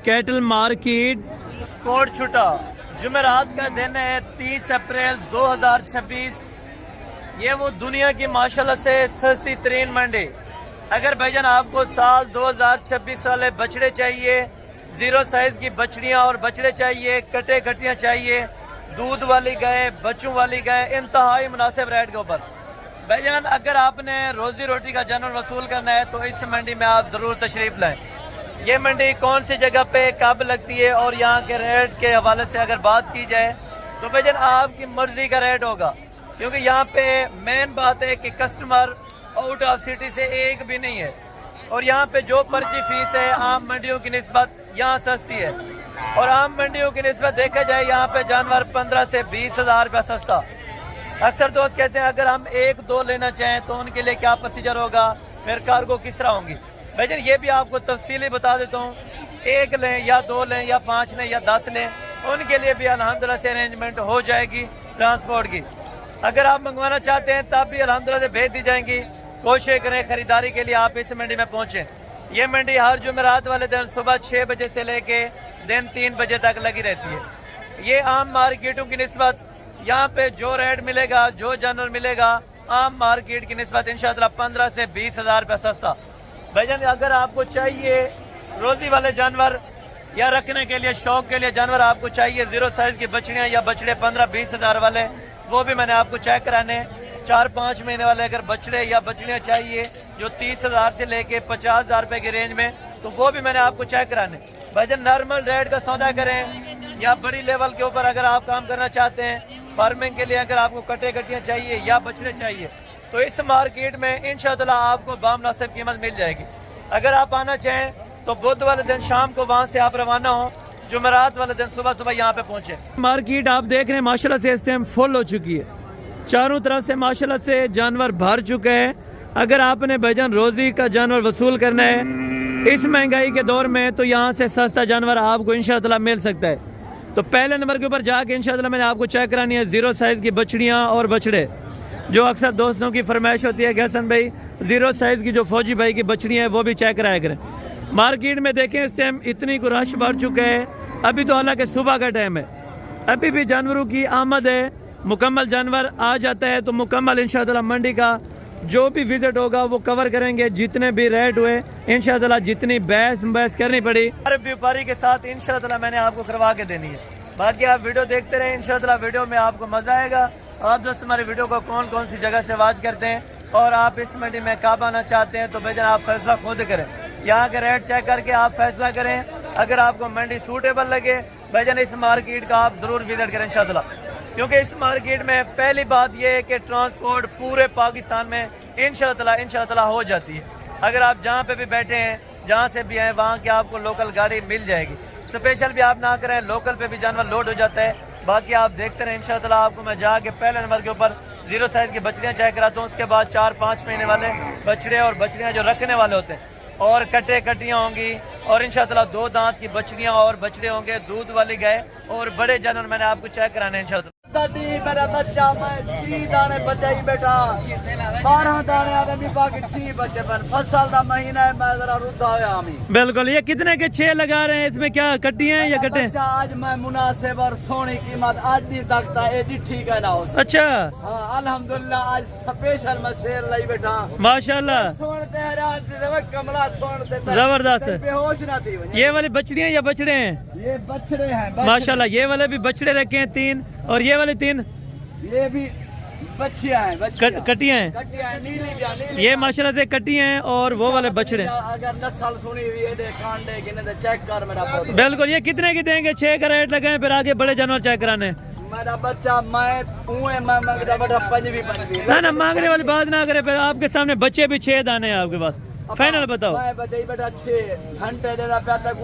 Cattle market coat छुटा जुमेरात का दिन है 30 अप्रैल 2026। ये वो दुनिया की माशाल्लाह से सस्ती तरीन मंडी। अगर भाईजान आपको साल 2026 वाले बछड़े चाहिए, जीरो साइज की बछड़ियाँ और बछड़े चाहिए, कटे कटियाँ चाहिए, दूध वाली गाय, बच्चों वाली गाय, इंतहाई मुनासिब रेट के ऊपर भाईजान अगर आपने रोजी रोटी का जानवर वसूल करना है तो इस मंडी में आप ज़रूर तशरीफ़ लाएं। ये मंडी कौन सी जगह पे कब लगती है और यहाँ के रेट के हवाले से अगर बात की जाए तो भाईजान आपकी मर्जी का रेट होगा, क्योंकि यहाँ पे मेन बात है कि कस्टमर आउट ऑफ सिटी से एक भी नहीं है और यहाँ पे जो पर्ची फीस है आम मंडियों की निस्बत यहाँ सस्ती है और आम मंडियों की निस्बत देखा जाए यहाँ पे जानवर 15 से 20 हज़ार रुपया सस्ता। अक्सर दोस्त कहते हैं अगर हम एक दो लेना चाहें तो उनके लिए क्या प्रोसीजर होगा, फिर कार्गो किस तरह होंगी। भाईजान ये भी आपको तफसीली बता देता हूँ, एक लें या दो लें या 5 लें या 10 लें, उनके लिए भी अल्हम्दुलिल्लाह से अरेंजमेंट हो जाएगी ट्रांसपोर्ट की। अगर आप मंगवाना चाहते हैं तब भी अल्हम्दुलिल्लाह से भेज दी जाएंगी। कोशिश करें खरीदारी के लिए आप इस मंडी में पहुँचें। ये मंडी हर जुमेरात वाले दिन सुबह 6 बजे से लेके दिन 3 बजे तक लगी रहती है। ये आम मार्केटों की निस्बत यहाँ पे जो रेट मिलेगा, जो जानवर मिलेगा आम मार्केट की निस्बत इंशाअल्लाह 15 से 20 हज़ार रुपया सस्ता। भाईजान अगर आपको चाहिए रोजी वाले जानवर या रखने के लिए शौक के लिए जानवर आपको चाहिए जीरो साइज की बछड़ियाँ या बछड़े 15-20 हज़ार वाले, वो भी मैंने आपको चेक कराने। 4-5 महीने वाले अगर बछड़े या बछड़ियाँ चाहिए जो 30 हज़ार से लेके 50 हज़ार रुपये की रेंज में, तो वो भी मैंने आपको चेक कराने। भाईजान नॉर्मल रेट का सौदा करें या बड़ी लेवल के ऊपर अगर आप काम करना चाहते हैं, फार्मिंग के लिए अगर आपको कटे कटियाँ चाहिए या बछड़े चाहिए तो इस मार्केट में इंशाअल्लाह आपको बामुनासिब कीमत मिल जाएगी। अगर आप आना चाहें तो बुध वाले दिन शाम को वहाँ से आप रवाना हो, जुमेरात वाले दिन सुबह सुबह यहाँ पे पहुँचे। मार्केट आप देख रहे हैं माशाल्लाह से इस टाइम फुल हो चुकी है, चारों तरफ से माशाल्लाह से जानवर भर चुके हैं। अगर आपने भाईजान रोजी का जानवर वसूल करना है इस महंगाई के दौर में तो यहाँ से सस्ता जानवर आपको इंशाअल्लाह मिल सकता है। तो पहले नंबर के ऊपर जाके इंशाअल्लाह मैंने आपको चेक करानी है जीरो साइज़ की बछड़ियाँ और बछड़े। जो अक्सर दोस्तों की फरमाइश होती है कि हसन भाई जीरो साइज़ की जो फौजी भाई की बछड़ियाँ हैं वो भी चेक कराया करें। मार्केट में देखें इस टाइम इतनी को रश बढ़ चुका है, अभी तो हालांकि सुबह का टाइम है, अभी भी जानवरों की आमद है। मुकम्मल जानवर आ जाता है तो मुकम्मल इंशाअल्लाह मंडी का जो भी विजिट होगा वो कवर करेंगे। जितने भी रेट हुए इंशाअल्लाह, जितनी बहस करनी पड़ी हर व्यापारी के साथ इंशाअल्लाह मैंने आपको करवा के देनी है। बाकी आप वीडियो देखते रहे, इंशाअल्लाह वीडियो में आपको मज़ा आएगा। आप दोस्त हमारी वीडियो को कौन कौन सी जगह से वॉच करते हैं और आप इस मंडी में कब आना चाहते हैं तो भाईजान आप फैसला खुद करें। यहाँ के रेट चेक करके आप फैसला करें। अगर आपको मंडी सूटेबल लगे भाईजान इस मार्केट का आप ज़रूर विजिट करें इंशाअल्लाह, क्योंकि इस मार्केट में पहली बात यह है कि ट्रांसपोर्ट पूरे पाकिस्तान में इंशाअल्लाह हो जाती है। अगर आप जहाँ पे भी बैठे हैं, जहाँ से भी हैं, वहाँ की आपको लोकल गाड़ी मिल जाएगी। स्पेशल भी आप ना करें, लोकल पे भी जानवर लोड हो जाता है। बाकी आप देखते रहें इंशाअल्लाह आपको मैं जाके पहले नंबर के ऊपर जीरो साइज़ की बछड़ियाँ चेक कराता हूँ। उसके बाद 4-5 महीने वाले बछड़े और बछड़ियाँ जो रखने वाले होते हैं और कटे कटियाँ होंगी और इंशाअल्लाह 2 दांत की बछड़ियाँ और बछड़े होंगे, दूध वाली गाय और बड़े जानवर मैंने आपको चेक कराने हैं इंशाअल्लाह। मेरा बच्चा मैं 3 दाने बचाई बेटा, 12 दाने आदमी बाकी 3 बच्चे पर फसल का महीना है, मैं जरा रुदा हुआ। बिल्कुल। ये कितने के 6 लगा रहे हैं, इसमें क्या कटी हैं या कटे? आज मैं मुनासिब और सोनी कीमत आज भी तक था एडी ठीक है ना हो। अच्छा हाँ अल्हम्दुलिल्लाह आज स्पेशल मैं शेर लाई बैठा माशाल्लाह, कमला जबरदस्त। बेहोश ना थी। ये वाली बछड़ियाँ या बछड़े हैं? ये बछड़े हैं माशाल्लाह। ये वाले भी बछड़े रखे हैं 3 और ये वाले 3 ये भी बच्चियां हैं, कटियां हैं। नीली ये माशाल्लाह से कटियां हैं और वो वाले बछड़े। अगर नस्ल सुनी हुई है कांडे किने चेक कर मेरा। बिल्कुल। ये कितने की देंगे? 6 का रेट लगाए, फिर आगे बड़े जानवर चेक कराने। मेरा बच्चा मैं मांगता बेटा 5 ना मांगने वाली बात ना करे, फिर आपके सामने बच्चे भी 6 दाने हैं आपके पास। फाइनल बताओ। मैं बचाई बेटा 6 घंटे देना पे तक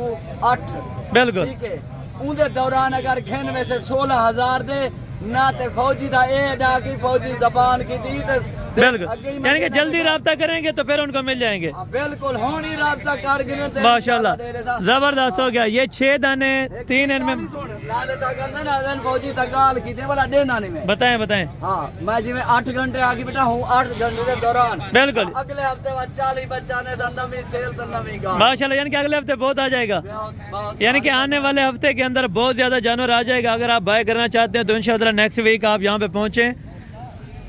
8। बिल्कुल ठीक है। उनके दौरान अगर खेन में से 16 हज़ार दे ना ते फौजी था ए ना की फौजी जबान की दी तो बिल्कुल, अगे ही यानी कि मैं जल्दी रब्ता करेंगे तो फिर उनको मिल जाएंगे। बिल्कुल होनी राब्ता कारगिल से माशाल्लाह, जबरदस्त हो गया। ये 6 दाने 3 इनमें फौजी तकाल की वाला देना नहीं में बताएं बताएं। हाँ मैं जिम्मे 8 घंटे आगे बेटा हूँ, 8 घंटे के दौरान बिल्कुल अगले हफ्ते बाद 40 बच्चा ने नवी सेल तो नवी गाय। माशाल्लाह, यानी कि अगले हफ्ते बहुत आ जाएगा, यानी कि आने वाले हफ्ते के अंदर बहुत ज्यादा जानवर आ जाएगा। अगर आप बाय करना चाहते हैं तो इंशाल्लाह नेक्स्ट वीक आप यहाँ पे पहुंचे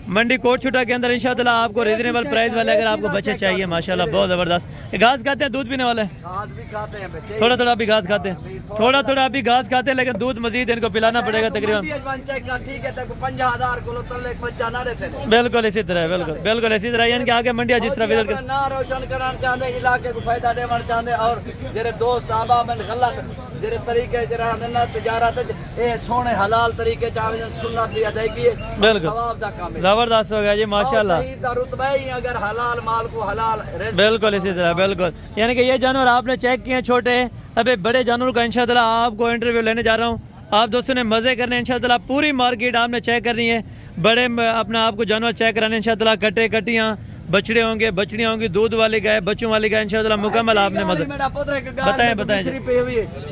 मंडी कोटछुटा के अंदर। इंशाल्लाह आपको रीजनेबल प्राइस वाले अगर आपको बच्चे चाहिए माशाल्लाह बहुत जबरदस्त। घास खाते हैं, दूध पीने वाले घास भी खाते हैं बच्चे, थोड़ा थोड़ा भी घास खाते हैं, थोड़ा थोड़ा भी घास खाते हैं, लेकिन दूध मजीद इनको पिलाना पड़ेगा तकरीबन। ठीक है 50,000 को तले बच्चा ना रहते। बिल्कुल इसी तरह, बिल्कुल बिल्कुल इसी तरह, यानी कि आगे मंडिया जिस तरह और ना रोशन कराना चाहते, इलाके को फायदा देना चाहते, और जेरे दोस्त आबा में गलत जेरे तरीके जरा ना तजारत ए सोने हलाल तरीके चाहे सुन्नत दी अदायगी बिल्कुल सवाब दा काम है। जबरदस्त हो गया जी माशाल्लाह। सही रुतबा ही अगर हलाल माल को हलाल बिल्कुल इसी तरह, बिल्कुल यानी कि ये जानवर आपने चेक किए छोटे, अबे बड़े जानवरों का इंशाल्लाह आपको इंटरव्यू लेने जा रहा हूँ। आप दोस्तों ने मजे करने इंशाल्लाह, पूरी मार्केट आपने चेक करनी है, बड़े अपना आपको जानवर चेक कराने इंशाल्लाह, कटे कटियाँ बछड़े होंगे, बछड़ियाँ होंगी, दूध वाली गाय, बच्चों वाली गाय, इंशाल्लाह मुकम्मल आपने मजे बताएं बताएं।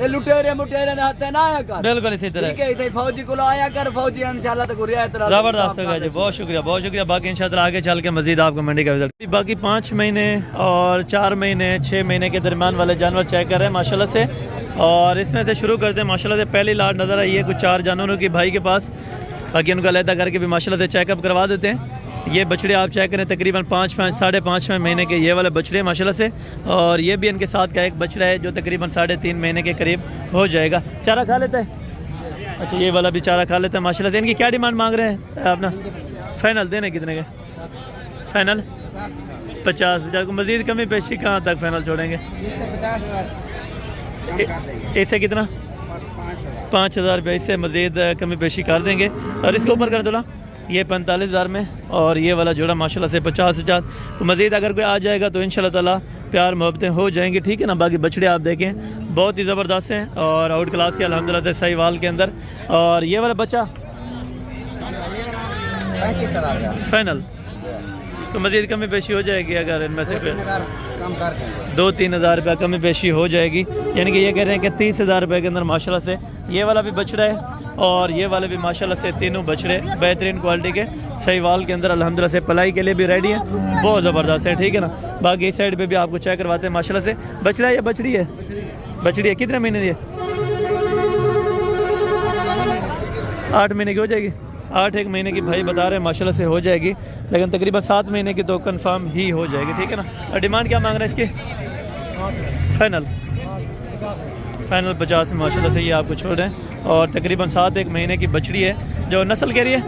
लुटेरे मुटेरे ने हाथ ना आया कर, बिल्कुल इसी तरह ठीक है इधर फौजी को आया कर, फौजी इंशाल्लाह तक रियायत जबरदस्त हो गया जी, बहुत शुक्रिया बहुत शुक्रिया। बाकी इंशाल्लाह आगे चल के मजीद आपको मंडी का रिजल्ट, बाकी 5 महीने और 4 महीने 6 महीने के दरमियान वाले जानवर चेक कर रहे हैं माशाल्लाह से। और इसमें से शुरू करते हैं माशाल्लाह से। पहली लाट नज़र आई है कुछ 4 जानवरों की भाई के पास, बाकी उनको अलहदा करके भी माशाल्लाह से चेकअप करवा देते हैं। ये बछड़े आप चेक करें तकरीबन 5.5 महीने के ये वाले बछड़े माशाल्लाह से, और ये भी इनके साथ का एक बछड़ा है जो तकरीबन 3.5 महीने के करीब हो जाएगा। चारा खा लेता है, अच्छा ये वाला भी चारा खा लेता है माशाल्लाह से। इनकी क्या डिमांड मांग रहे हैं अपना? फाइनल देने कितने के? फाइनल 50 को मजीद कमी पेशी कहाँ तक फाइनल छोड़ेंगे? इससे कितना? 5,000 रुपये, इससे मजीद कमी पेशी कर देंगे। और इसके ऊपर कर दो ना, ये 45,000 में, और ये वाला जोड़ा माशाल्लाह से 50,000। तो मज़ीद अगर कोई आ जाएगा तो इंशाल्लाह ताला प्यार मोहब्बतें हो जाएंगी, ठीक है ना। बाकी बछड़े आप देखें बहुत ही ज़बरदस्त हैं और आउट क्लास के अल्हम्दुलिल्लाह से सहीवाल के अंदर। और ये वाला बच्चा फाइनल तो मज़ीद कमी पेशी हो जाएगी अगर इनमें से 2-3 हज़ार रुपया कमी पेशी हो जाएगी, यानी कि ये कह रहे हैं कि 30,000 रुपये के अंदर माशाल्लाह से ये वाला भी बछड़ा है और ये वाले भी माशाल्लाह से तीनों बछड़े बेहतरीन क्वालिटी के सहीवाल के अंदर अल्हम्दुलिल्लाह से पलाई के लिए भी रेडी है, बहुत ज़बरदस्त है, ठीक है ना। बाकी इस साइड पे भी आपको चेक करवाते हैं माशाल्लाह से। बछड़ा है या बछड़ी है? बछड़ी है। कितने महीने की है? 8 महीने की हो जाएगी। 8 महीने की भाई बता रहे हैं माशाल्लाह से हो जाएगी, लेकिन तकरीबन 7 महीने की तो कंफर्म ही हो जाएगी, ठीक है ना। और डिमांड क्या मांग रहे हैं इसकी? फाइनल 50 में माशाल्लाह से ये आपको छोड़ रहे हैं। और तकरीबन 7 महीने की बछड़ी है, जो नस्ल कह रही है,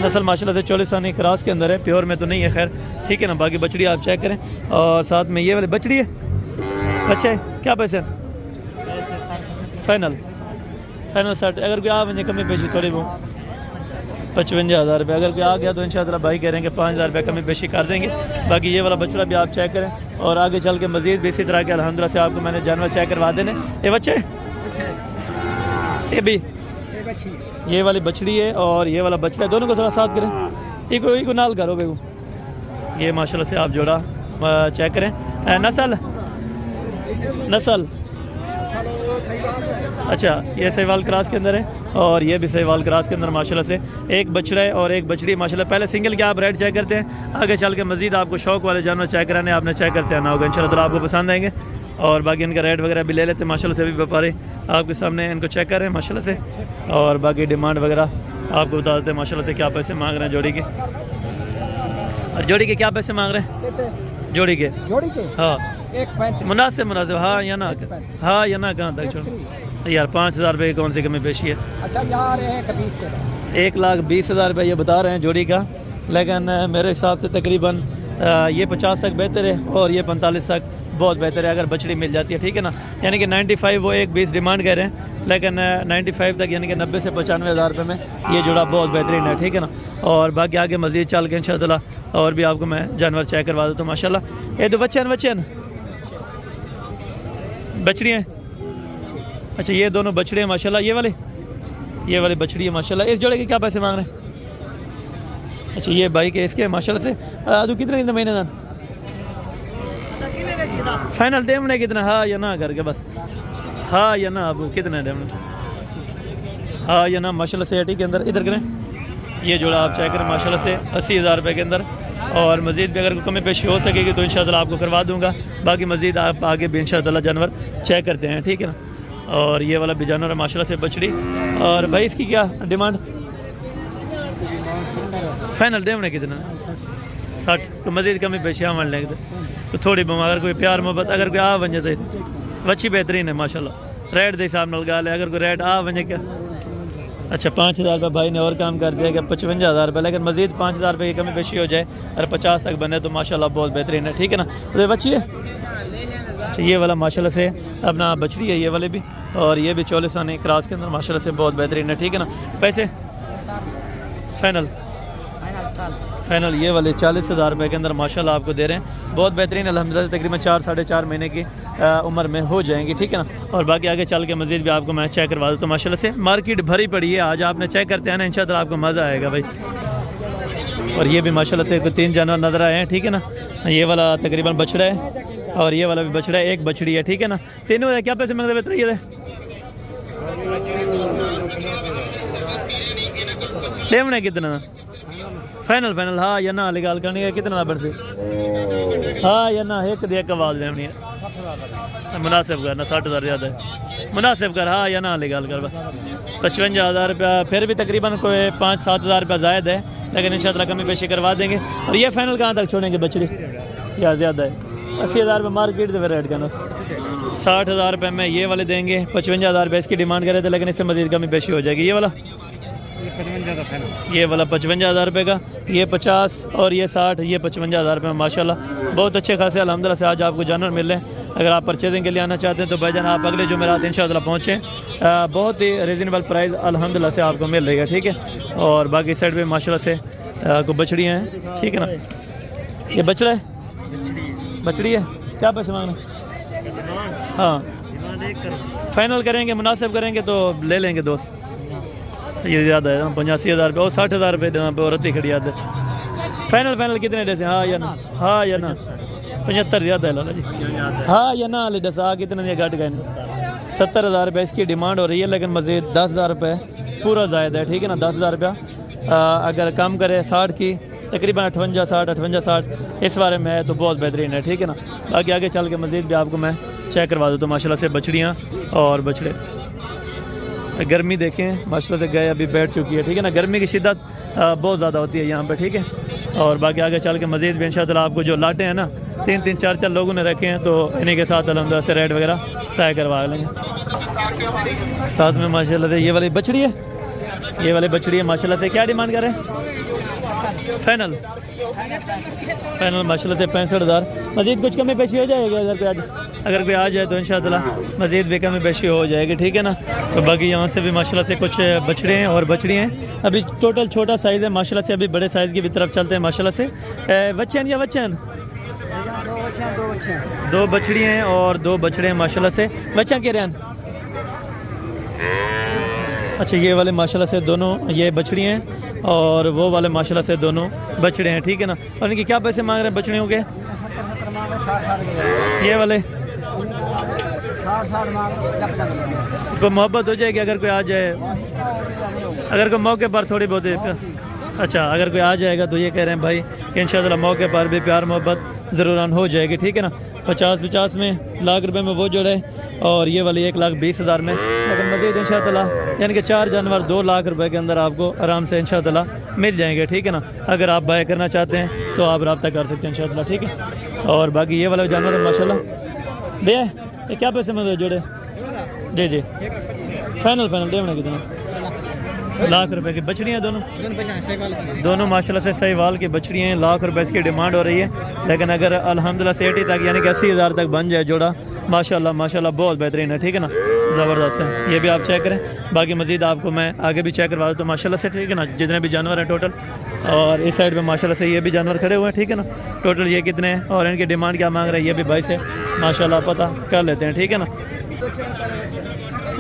नस्ल माशाल्लाह से चोलिस्तानी क्रॉस के अंदर है, प्योर में तो नहीं है खैर, ठीक है ना। बाकी बछड़ी आप चेक करें। और साथ में ये वाली बछड़ी है, अच्छा है। क्या पैसे? फाइनल 60। अगर कोई आ मुझे कमी पेशी थोड़ी बहुत 55,000 रुपये, अगर कोई आ गया तो इंशाल्लाह भाई कह रहे हैं कि 5,000 रुपये कमी पेशी कर देंगे। बाकी ये वाला बछड़ा भी आप चेक करें और आगे चल के मज़ीद भी इसी तरह के अल्हम्दुलिल्लाह से आपको मैंने जानवर चेक करवा देने। ये बच्चे ये भी ये वाली बछड़ी है और ये वाला बछड़ा है, दोनों को थोड़ा साथ करें, इको नाल करो बेगू। ये माशाल्लाह से आप जोड़ा चेक करें। नस्ल अच्छा ये सहीवाल क्रॉस के अंदर है और ये भी सहीवाल क्रॉस के अंदर माशाल्लाह से एक बछड़ा है और एक बछड़ी माशाल्लाह। पहले सिंगल के आप रेड चेक करते हैं, आगे चल के मजीद आपको शौक वाले जानवर चेक कराने आपने चेक करते आना होगा, इंशाल्लाह ताला आपको पसंद आएंगे। और बाकी इनका रेट वगैरह भी ले लेते हैं माशाल्लाह से, अभी व्यापारी आपके सामने इनको चेक कर रहे हैं माशाल्लाह से। और बाकी डिमांड वगैरह आपको बता देते हैं माशाल्लाह से क्या पैसे मांग रहे हैं जोड़ी के। और जोड़ी के क्या पैसे मांग रहे हैं? जोड़ी के हाँ मुनासिब हाँ या ना कहाँ तक छोड़ यार 5,000 रुपये की कौन सी कमी पेशी है? अच्छा यार 1,20,000 रुपये ये बता रहे हैं जोड़ी का, लेकिन मेरे हिसाब से तकरीबन ये 50 तक बेहतर है और ये 45 तक बहुत बेहतर है अगर बछड़ी मिल जाती है, ठीक है ना। यानी कि 95 वो 1,20 डिमांड कर रहे हैं, लेकिन 95 तक यानी कि 90 से 95,000 रुपये में ये जोड़ा बहुत बेहतरीन है, ठीक है ना। और बाकी आगे मज़ीद चल के इंशाल्लाह और भी आपको मैं जानवर चेक करवा देता हूँ माशाल्लाह। ये तो बच्चे बछड़ी हैं, अच्छा ये दोनों बछड़े हैं माशाल्लाह। ये वाली बछड़ी है माशाल्लाह। इस जोड़े के क्या पैसे मांग रहे हैं? अच्छा ये भाई के इसके माशाल्लाह से तू कितने कितने महीने दान फाइनल डेमने कितना हाँ या ना करके बस हाँ या ना अब कितने डेमने हाँ या ना माशाल्लाह से एटी के अंदर इधर करें ये जोड़ा आप चेक करें माशाल्लाह से 80,000 रुपये के अंदर और मज़ीद भी अगर कोई कमी पेशी हो सकेगी तो इंशाअल्लाह आपको करवा दूंगा। बाकी मज़ीद आप आगे भी इंशाअल्लाह जानवर चेक करते हैं, ठीक है ना। और ये वाला भी जानवर है माशाल्लाह से बछड़ी। और भाई इसकी क्या डिमांड फाइनल डेमने कितना 60 तो मज़ीद कमी पेशी हाँ मान लेंगे तो थोड़ी बहुत अगर कोई प्यार मोहब्बत अगर कोई आ वजे तो बच्ची बेहतरीन है माशाल्लाह रेट के हिसाब नाल गाल है। अगर कोई रेट आ वजे क्या अच्छा 5,000 रुपये भाई ने और काम कर दिया कि 55,000 रुपये, लेकिन मज़ीद 5,000 रुपये की कमी पेशी हो जाए और 50 तक बने तो माशाल्लाह बहुत बेहतरीन है, ठीक है ना। तो बच्ची है अच्छा ये वाला माशाल्लाह से अपना बछड़ी है ये वाले भी और ये भी 44 आने क्रॉस के अंदर माशाल्लाह से बहुत बेहतरीन है, ठीक है ना। पैसे फाइनल ये वाले 40,000 रुपये के अंदर माशाल्लाह आपको दे रहे हैं, बहुत बेहतरीन अल्हम्दुलिल्लाह तकरीबन 4 साढ़े 4 महीने की उम्र में हो जाएंगी, ठीक है ना। और बाकी आगे चल के मज़ीद भी आपको मैं चेक करवा दूँ तो माशाल्लाह से मार्केट भरी पड़ी है, आज आपने चेक करते हैं ना इंशाअल्लाह आपको मज़ा आएगा भाई। और ये भी माशाल्लाह से कोई 3 जानवर नज़र आए हैं, ठीक है ना। ये वाला तकरीबन बछड़ा है और ये वाला भी बछड़ा है, एक बछड़ी है, ठीक है ना। तीनों क्या पैसे मांगते बेहतर ये लेमने कितना फाइनल फाइनल हाँ या ना गाल करनी है कितना बढ़ से हाँ या ना एक दे आवाज़ लेनी है मुनासिब कर ना 60,000 ज़्यादा है मुनासिब कर हाँ या ना गाल कर बस 55,000 रुपया फिर भी तकरीबन कोई 5-7 हज़ार रुपया ज़ायद है, लेकिन इंशाअल्लाह कमी पेशी करवा देंगे। और ये फाइनल कहाँ तक छोड़ेंगे बछड़ी यार ज़्यादा है 80,000 रुपये मार्केट से फिर रेट करना 60,000 रुपये में ये वाले देंगे 55,000 रुपये इसकी डिमांड करे थे, लेकिन इससे मज़ीद कमी पेशी हो जाएगी। ये वाला 55,000 रुपये का ये 50 और ये 60 ये 55,000 रुपये में माशाल्लाह बहुत अच्छे खासे अल्हम्दुलिल्लाह से आज आपको जानवर मिल रहे हैं। अगर आप परचेजिंग के लिए आना चाहते हैं तो भाईजान आप अगले जुमेरात इंशाअल्लाह पहुँचें, बहुत ही रिजनेबल प्राइस अल्हम्दुलिल्लाह से आपको मिल रही है, ठीक है। और बाकी साइड पे माशाल्लाह से को बछड़ियाँ हैं, ठीक है ना। ये बछड़ा है बछड़ी है क्या पैसे मांगना हाँ फाइनल करेंगे मुनासिब करेंगे तो ले लेंगे दोस्त, ये ज़्यादा है 85,000 रुपये और 60,000 रुपये पे औरत ही खड़ी याद है। फाइनल कितने डेसे हाँ या ना 75 ज़्यादा है लाला जी हाँ या ना ले दस कितने दिया घट गए 70,000 रुपये इसकी डिमांड हो रही है, लेकिन मज़ीद 10,000 रुपये पूरा ज़ायद है, ठीक है ना। 10,000 रुपया अगर कम करे 60 की तकरीबन 58-60 इस बारे में है तो बहुत बेहतरीन है, ठीक है ना। बाकी आगे चल के मज़ीद भी आपको मैं चेक करवा दूँ तो माशाल्लाह से बछड़ियाँ और बछड़े गर्मी देखें माशाल्लाह से गए अभी बैठ चुकी है, ठीक है ना। गर्मी की शिद्दत बहुत ज़्यादा होती है यहाँ पे, ठीक है। और बाकी आगे चल के मज़ीद भी इंशाअल्लाह आपको जो लाटे हैं ना 3-3 4-4 लोगों ने रखे हैं तो इन्हीं के साथ अल्हम्दुलिल्लाह से रेट वगैरह तय करवा लेंगे। साथ में माशाल्लाह से ये वाली बछड़ी है, ये वाली बछड़ी है माशाल्लाह से क्या डिमांड कर रहे हैं फाइनल माशाल्लाह से 65,000। मज़ीद कुछ कमी पेशी हो जाएगी अगर कोई आ जाए तो इंशाअल्लाह मज़ीद भी कमी पेशी हो जाएगी, ठीक है ना। तो बाकी यहाँ से भी माशाल्लाह से कुछ बछड़े हैं और बछड़ी हैं, अभी टोटल छोटा साइज़ है माशाल्लाह से, अभी बड़े साइज़ की भी तरफ चलते हैं माशाल्लाह से। बच्चे हैं या बच्चे हैं 2 बछड़ी हैं और 2 बछड़े हैं माशाल्लाह से। बच्चा कह रहे हैं अच्छा ये वाले माशाल्लाह से दोनों ये बछड़ी हैं और वो वाले माशाल्लाह से दोनों बछड़े हैं, ठीक है ना। और इनके क्या पैसे मांग रहे हैं बछड़ियों के ये वाले को मोहब्बत हो जाएगी अगर कोई आ जाए, अगर कोई मौके पर थोड़ी बहुत अच्छा अगर कोई आ जाएगा तो ये कह रहे हैं भाई कि इंशाअल्लाह मौके पर भी प्यार मोहब्बत ज़रूर हो जाएगी, ठीक है ना। 50-50 में लाख रुपए में वो जोड़े और ये वाली 1,20,000 में, लेकिन मज़ीद इंशाअल्लाह यानी कि 4 जानवर 2 लाख रुपए के अंदर आपको आराम से इंशाअल्लाह मिल जाएंगे, ठीक है ना। अगर आप बाय करना चाहते हैं तो आप रब्ता कर सकते हैं इंशाअल्लाह, ठीक है। और बाकी ये वाला जानवर है माशाल्लाह भैया ये क्या पैसे में जोड़े जी फाइनल डेमने कितना लाख रुपए की बछड़ियाँ दोनों माशाल्लाह से सहीवाल की बछड़ियाँ हैं, लाख रुपए इसकी डिमांड हो रही है। लेकिन अगर अल्हम्दुलिल्लाह से 80 तक यानी कि 80,000 तक बन जाए जोड़ा माशाल्लाह बहुत बेहतरीन है, ठीक है ना, ज़बरदस्त है। ये भी आप चेक करें, बाकी मज़ीद आपको मैं आगे भी चेक करवा दूँ तो माशाल्लाह से, ठीक है ना। जितने भी जानवर हैं टोटल और इस साइड पे माशाल्लाह से ये भी जानवर खड़े हुए हैं, ठीक है ना। टोटल ये कितने हैं और इनकी डिमांड क्या मांग रहे हैं ये भी भाई से माशाल्लाह पता कर लेते हैं, ठीक है ना।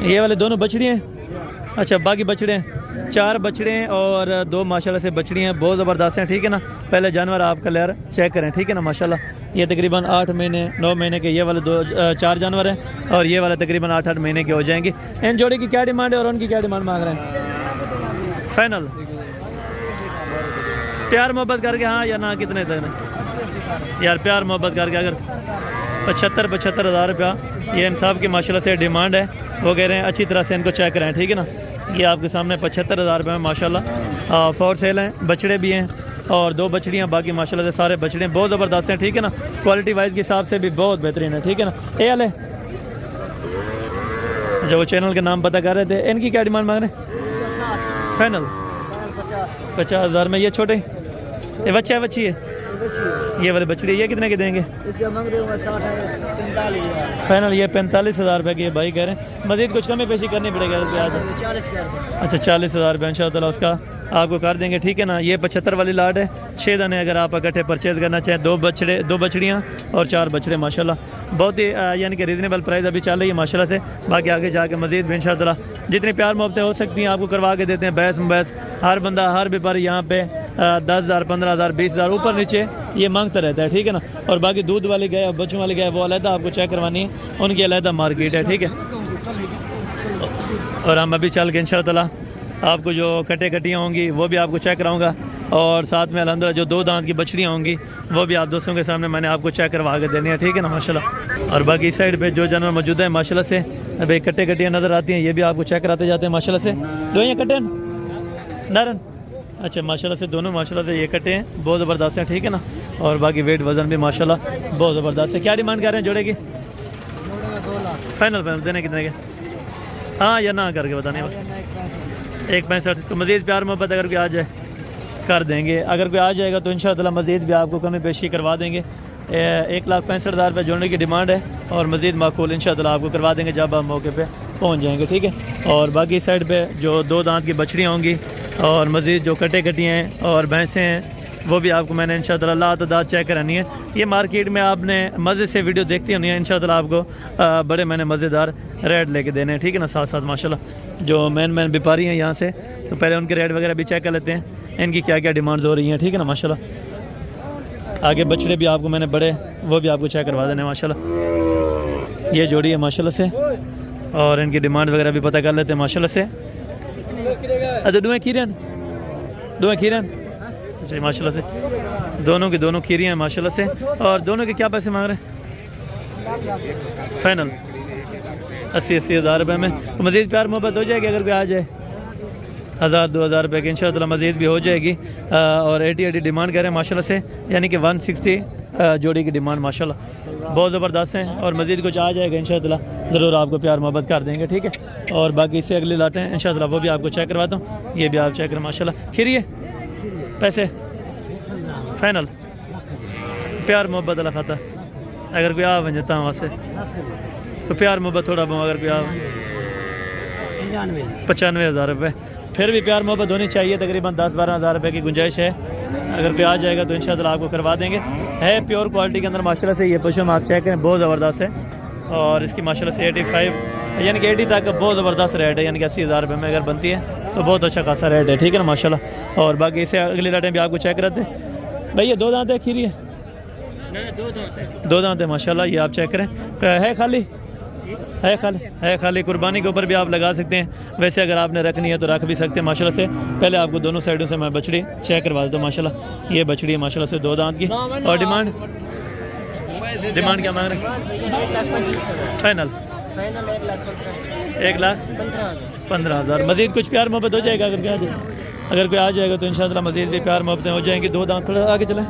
ये वाले दोनों बछड़ी हैं अच्छा बाकी बछड़े हैं 4 बछड़े हैं और 2 माशाल्लाह से बछड़ियाँ बहुत ज़बरदस्त हैं, ठीक है ना। पहले जानवर आप क्लियर चेक करें, ठीक है ना। माशाल्लाह ये तकरीबन 8 महीने 9 महीने के ये वाले 4 जानवर हैं और ये वाले तकरीबन 8-8 महीने के हो जाएंगे। इन जोड़ी की क्या डिमांड है और उनकी क्या डिमांड मांग रहे हैं? फाइनल प्यार मोहब्बत करके हाँ या ना, कितने तक यार प्यार मोहब्बत करके अगर 75 हज़ार रुपया ये इंसाफ की माशाल्लाह से डिमांड है। वो कह रहे हैं अच्छी तरह से इनको चेक कराएं, ठीक है ना। ये आपके सामने 75 हज़ार रुपये में माशाल्लाह फॉर सेल हैं। बछड़े भी हैं और 2 बछड़ियाँ, बाकी माशाल्लाह से सारे बछड़े बहुत ज़बरदस्त हैं, ठीक है ना। क्वालिटी वाइज के हिसाब से भी बहुत बेहतरीन है, ठीक है ना। ये वाले जो चैनल के नाम पता कर रहे थे, इनकी क्या डिमांड मांग रहे हैं? फाइनल 50 हज़ार में। ये छोटे ये बच्चा है, बच्ची है, ये वाले बछड़ी, ये कितने के देंगे? इसका मांग रहे हो 45 फाइनल ये 45 हज़ार रुपये की भाई कह रहे हैं। मज़ीद कुछ कमी पेशी करनी पड़ेगी अगर आज? 40 अच्छा 40 हज़ार रुपये इंशाअल्लाह उसका आपको कर देंगे, ठीक है ना। ये 75 वाली लाट है। 6 दाने अगर आप इकट्ठे परचेज़ करना चाहें, 2 बछड़ियाँ और 4 बछड़े माशाल्लाह बहुत ही यानी कि रीज़नेबल प्राइस अभी चल रही है माशाल्लाह से। बाकी आगे जाके मज़ीद भी इंशाअल्लाह जितनी प्यार मोहब्बतें हो सकती हैं आपको करवा के देते हैं। बहस हर बंदा हर व्यापारी यहाँ पे 10,000 15,000 20,000 ऊपर नीचे ये मांगता रहता है, ठीक है ना। और बाकी दूध वाली गाय और बच्चों वाली गाय वो अलहदा आपको चेक करवानी है, उनकी अलहदा मार्केट है, ठीक है। और हम अभी चल के इंशाअल्लाह आपको जो कटियाँ होंगी वो भी आपको चेक कराऊंगा और साथ में अल्हम्दुलिल्लाह जो 2 दांत की बछड़ियाँ होंगी वो भी आप दोस्तों के सामने मैंने आपको चेक करवा के देनी है, ठीक है ना माशाल्लाह। और बाकी इस साइड पे जो जानवर मौजूद है माशाल्लाह से अभी कटियाँ नज़र आती हैं, ये भी आपको चेक कराते जाते हैं माशाल्लाह से। दो ये कटे नारन, अच्छा माशाल्लाह से दोनों माशाल्लाह से ये कटे हैं, बहुत ज़बरदस्त हैं, ठीक है ना। और बाकी वेट वज़न भी माशाल्लाह बहुत ज़बरदस्त है। क्या डिमांड कर रहे हैं जोड़े की? फाइनल देने कितने के? हाँ या ना करके बताने 1.65। तो मज़ीद प्यार मोहब्बत अगर कोई आ जाए कर देंगे, अगर कोई आ जाएगा तो इंशाअल्लाह मज़ीद भी आपको कमी पेशी करवा देंगे। 1,65,000 रुपये जोड़ने की डिमांड है और मज़ीद माकूल इंशाअल्लाह आपको करवा देंगे जब आप मौके पे पहुंच जाएंगे, ठीक है। और बाकी साइड पे जो 2 दांत की बछड़ियाँ होंगी और मज़ीद जो कटियाँ हैं और भैंसें हैं वो भी आपको मैंने इंशाअल्लाह लातदाद चेक करानी है। ये मार्केट में आपने मज़े से वीडियो देखती होनी है, इंशाअल्लाह आपको बड़े मैंने मज़ेदार रेट लेके देने हैं, ठीक है ना। साथ साथ माशाल्लाह जो मेन व्यापारी हैं यहाँ से, तो पहले उनके रेट वगैरह भी चेक कर लेते हैं, इनकी क्या क्या डिमांड्स हो रही हैं, ठीक है ना माशाल्लाह। आगे बछड़े भी आपको मैंने बड़े वो भी आपको चेक करवा देने माशाल्लाह। ये जोड़ी है माशाल्लाह से और इनकी डिमांड वगैरह भी पता कर लेते हैं माशाल्लाह से। अच्छा दुआ खीरन जी माशाल्लाह से, दोनों की दोनों खीरी हैं माशाल्लाह से। और दोनों के क्या पैसे मांग रहे हैं? फाइनल 80 हज़ार रुपये में। तो मज़ीद प्यार मोहब्बत हो जाएगी अगर कोई आ जाए 1,000-2,000 रुपये की इंशाअल्लाह मज़ीद भी हो जाएगी। और 80 डिमांड कर रहे हैं माशाल्लाह से, यानी कि 160 जोड़ी की डिमांड माशाल्लाह बहुत ज़बरदस्त हैं। और मज़ीद कुछ आ जाएगा इंशाअल्लाह ज़रूर आपको प्यार मोहब्बत कर देंगे, ठीक है। और बाकी इससे अगली लाटें हैं इंशाअल्लाह वो भी आपको चेक करवाता हूँ, ये भी आप चेक करें माशाल्लाह। खीरी है पैसे फाइनल प्यार मोहब्बत अल्लाह खाता अगर कोई आ वजह वहाँ से तो प्यार मोहब्बत थोड़ा बहुत अगर कोई आ 95,000 रुपये फिर भी प्यार मोहब्बत होनी चाहिए। तकरीबन 10-12 हज़ार रुपये की गुंजाइश है, अगर कोई आ जाएगा तो इंशाअल्लाह आपको करवा देंगे। है प्योर क्वालिटी के अंदर माशाल्लाह से। ये पशु आप चेक करें बहुत ज़बरदस्त है और इसकी माशाल्लाह से 85 यानी कि 80 तक बहुत ज़बरदस्त रेट है, यानी कि 80,000 रुपये में अगर बनती है तो बहुत अच्छा खासा रेट है, ठीक है ना माशाल्लाह। और बाकी इससे अगली लाटें भी आपको चेक कराते हैं। भैया 2 दांत है खीरी है? 2 दांत है माशाल्लाह, ये आप चेक करें। है खाली कुर्बानी के ऊपर भी आप लगा सकते हैं, वैसे अगर आपने रखनी है तो रख भी सकते हैं माशाल्लाह से। पहले आपको दोनों साइडों से मैं बछड़ी चेक करवा देता हूँ माशाल्लाह। ये बछड़ी है माशाल्लाह से 2 दांत की। और डिमांड क्या मांग रहे हैं? फाइनल 1,15,000। मज़ीद कुछ प्यार मोहब्बत हो जाएगा अगर कोई आ जाएगा तो इंशाअल्लाह मज़ीद भी प्यार मोहब्बतें हो जाएंगी। 2 दांत थोड़ा आगे चलें।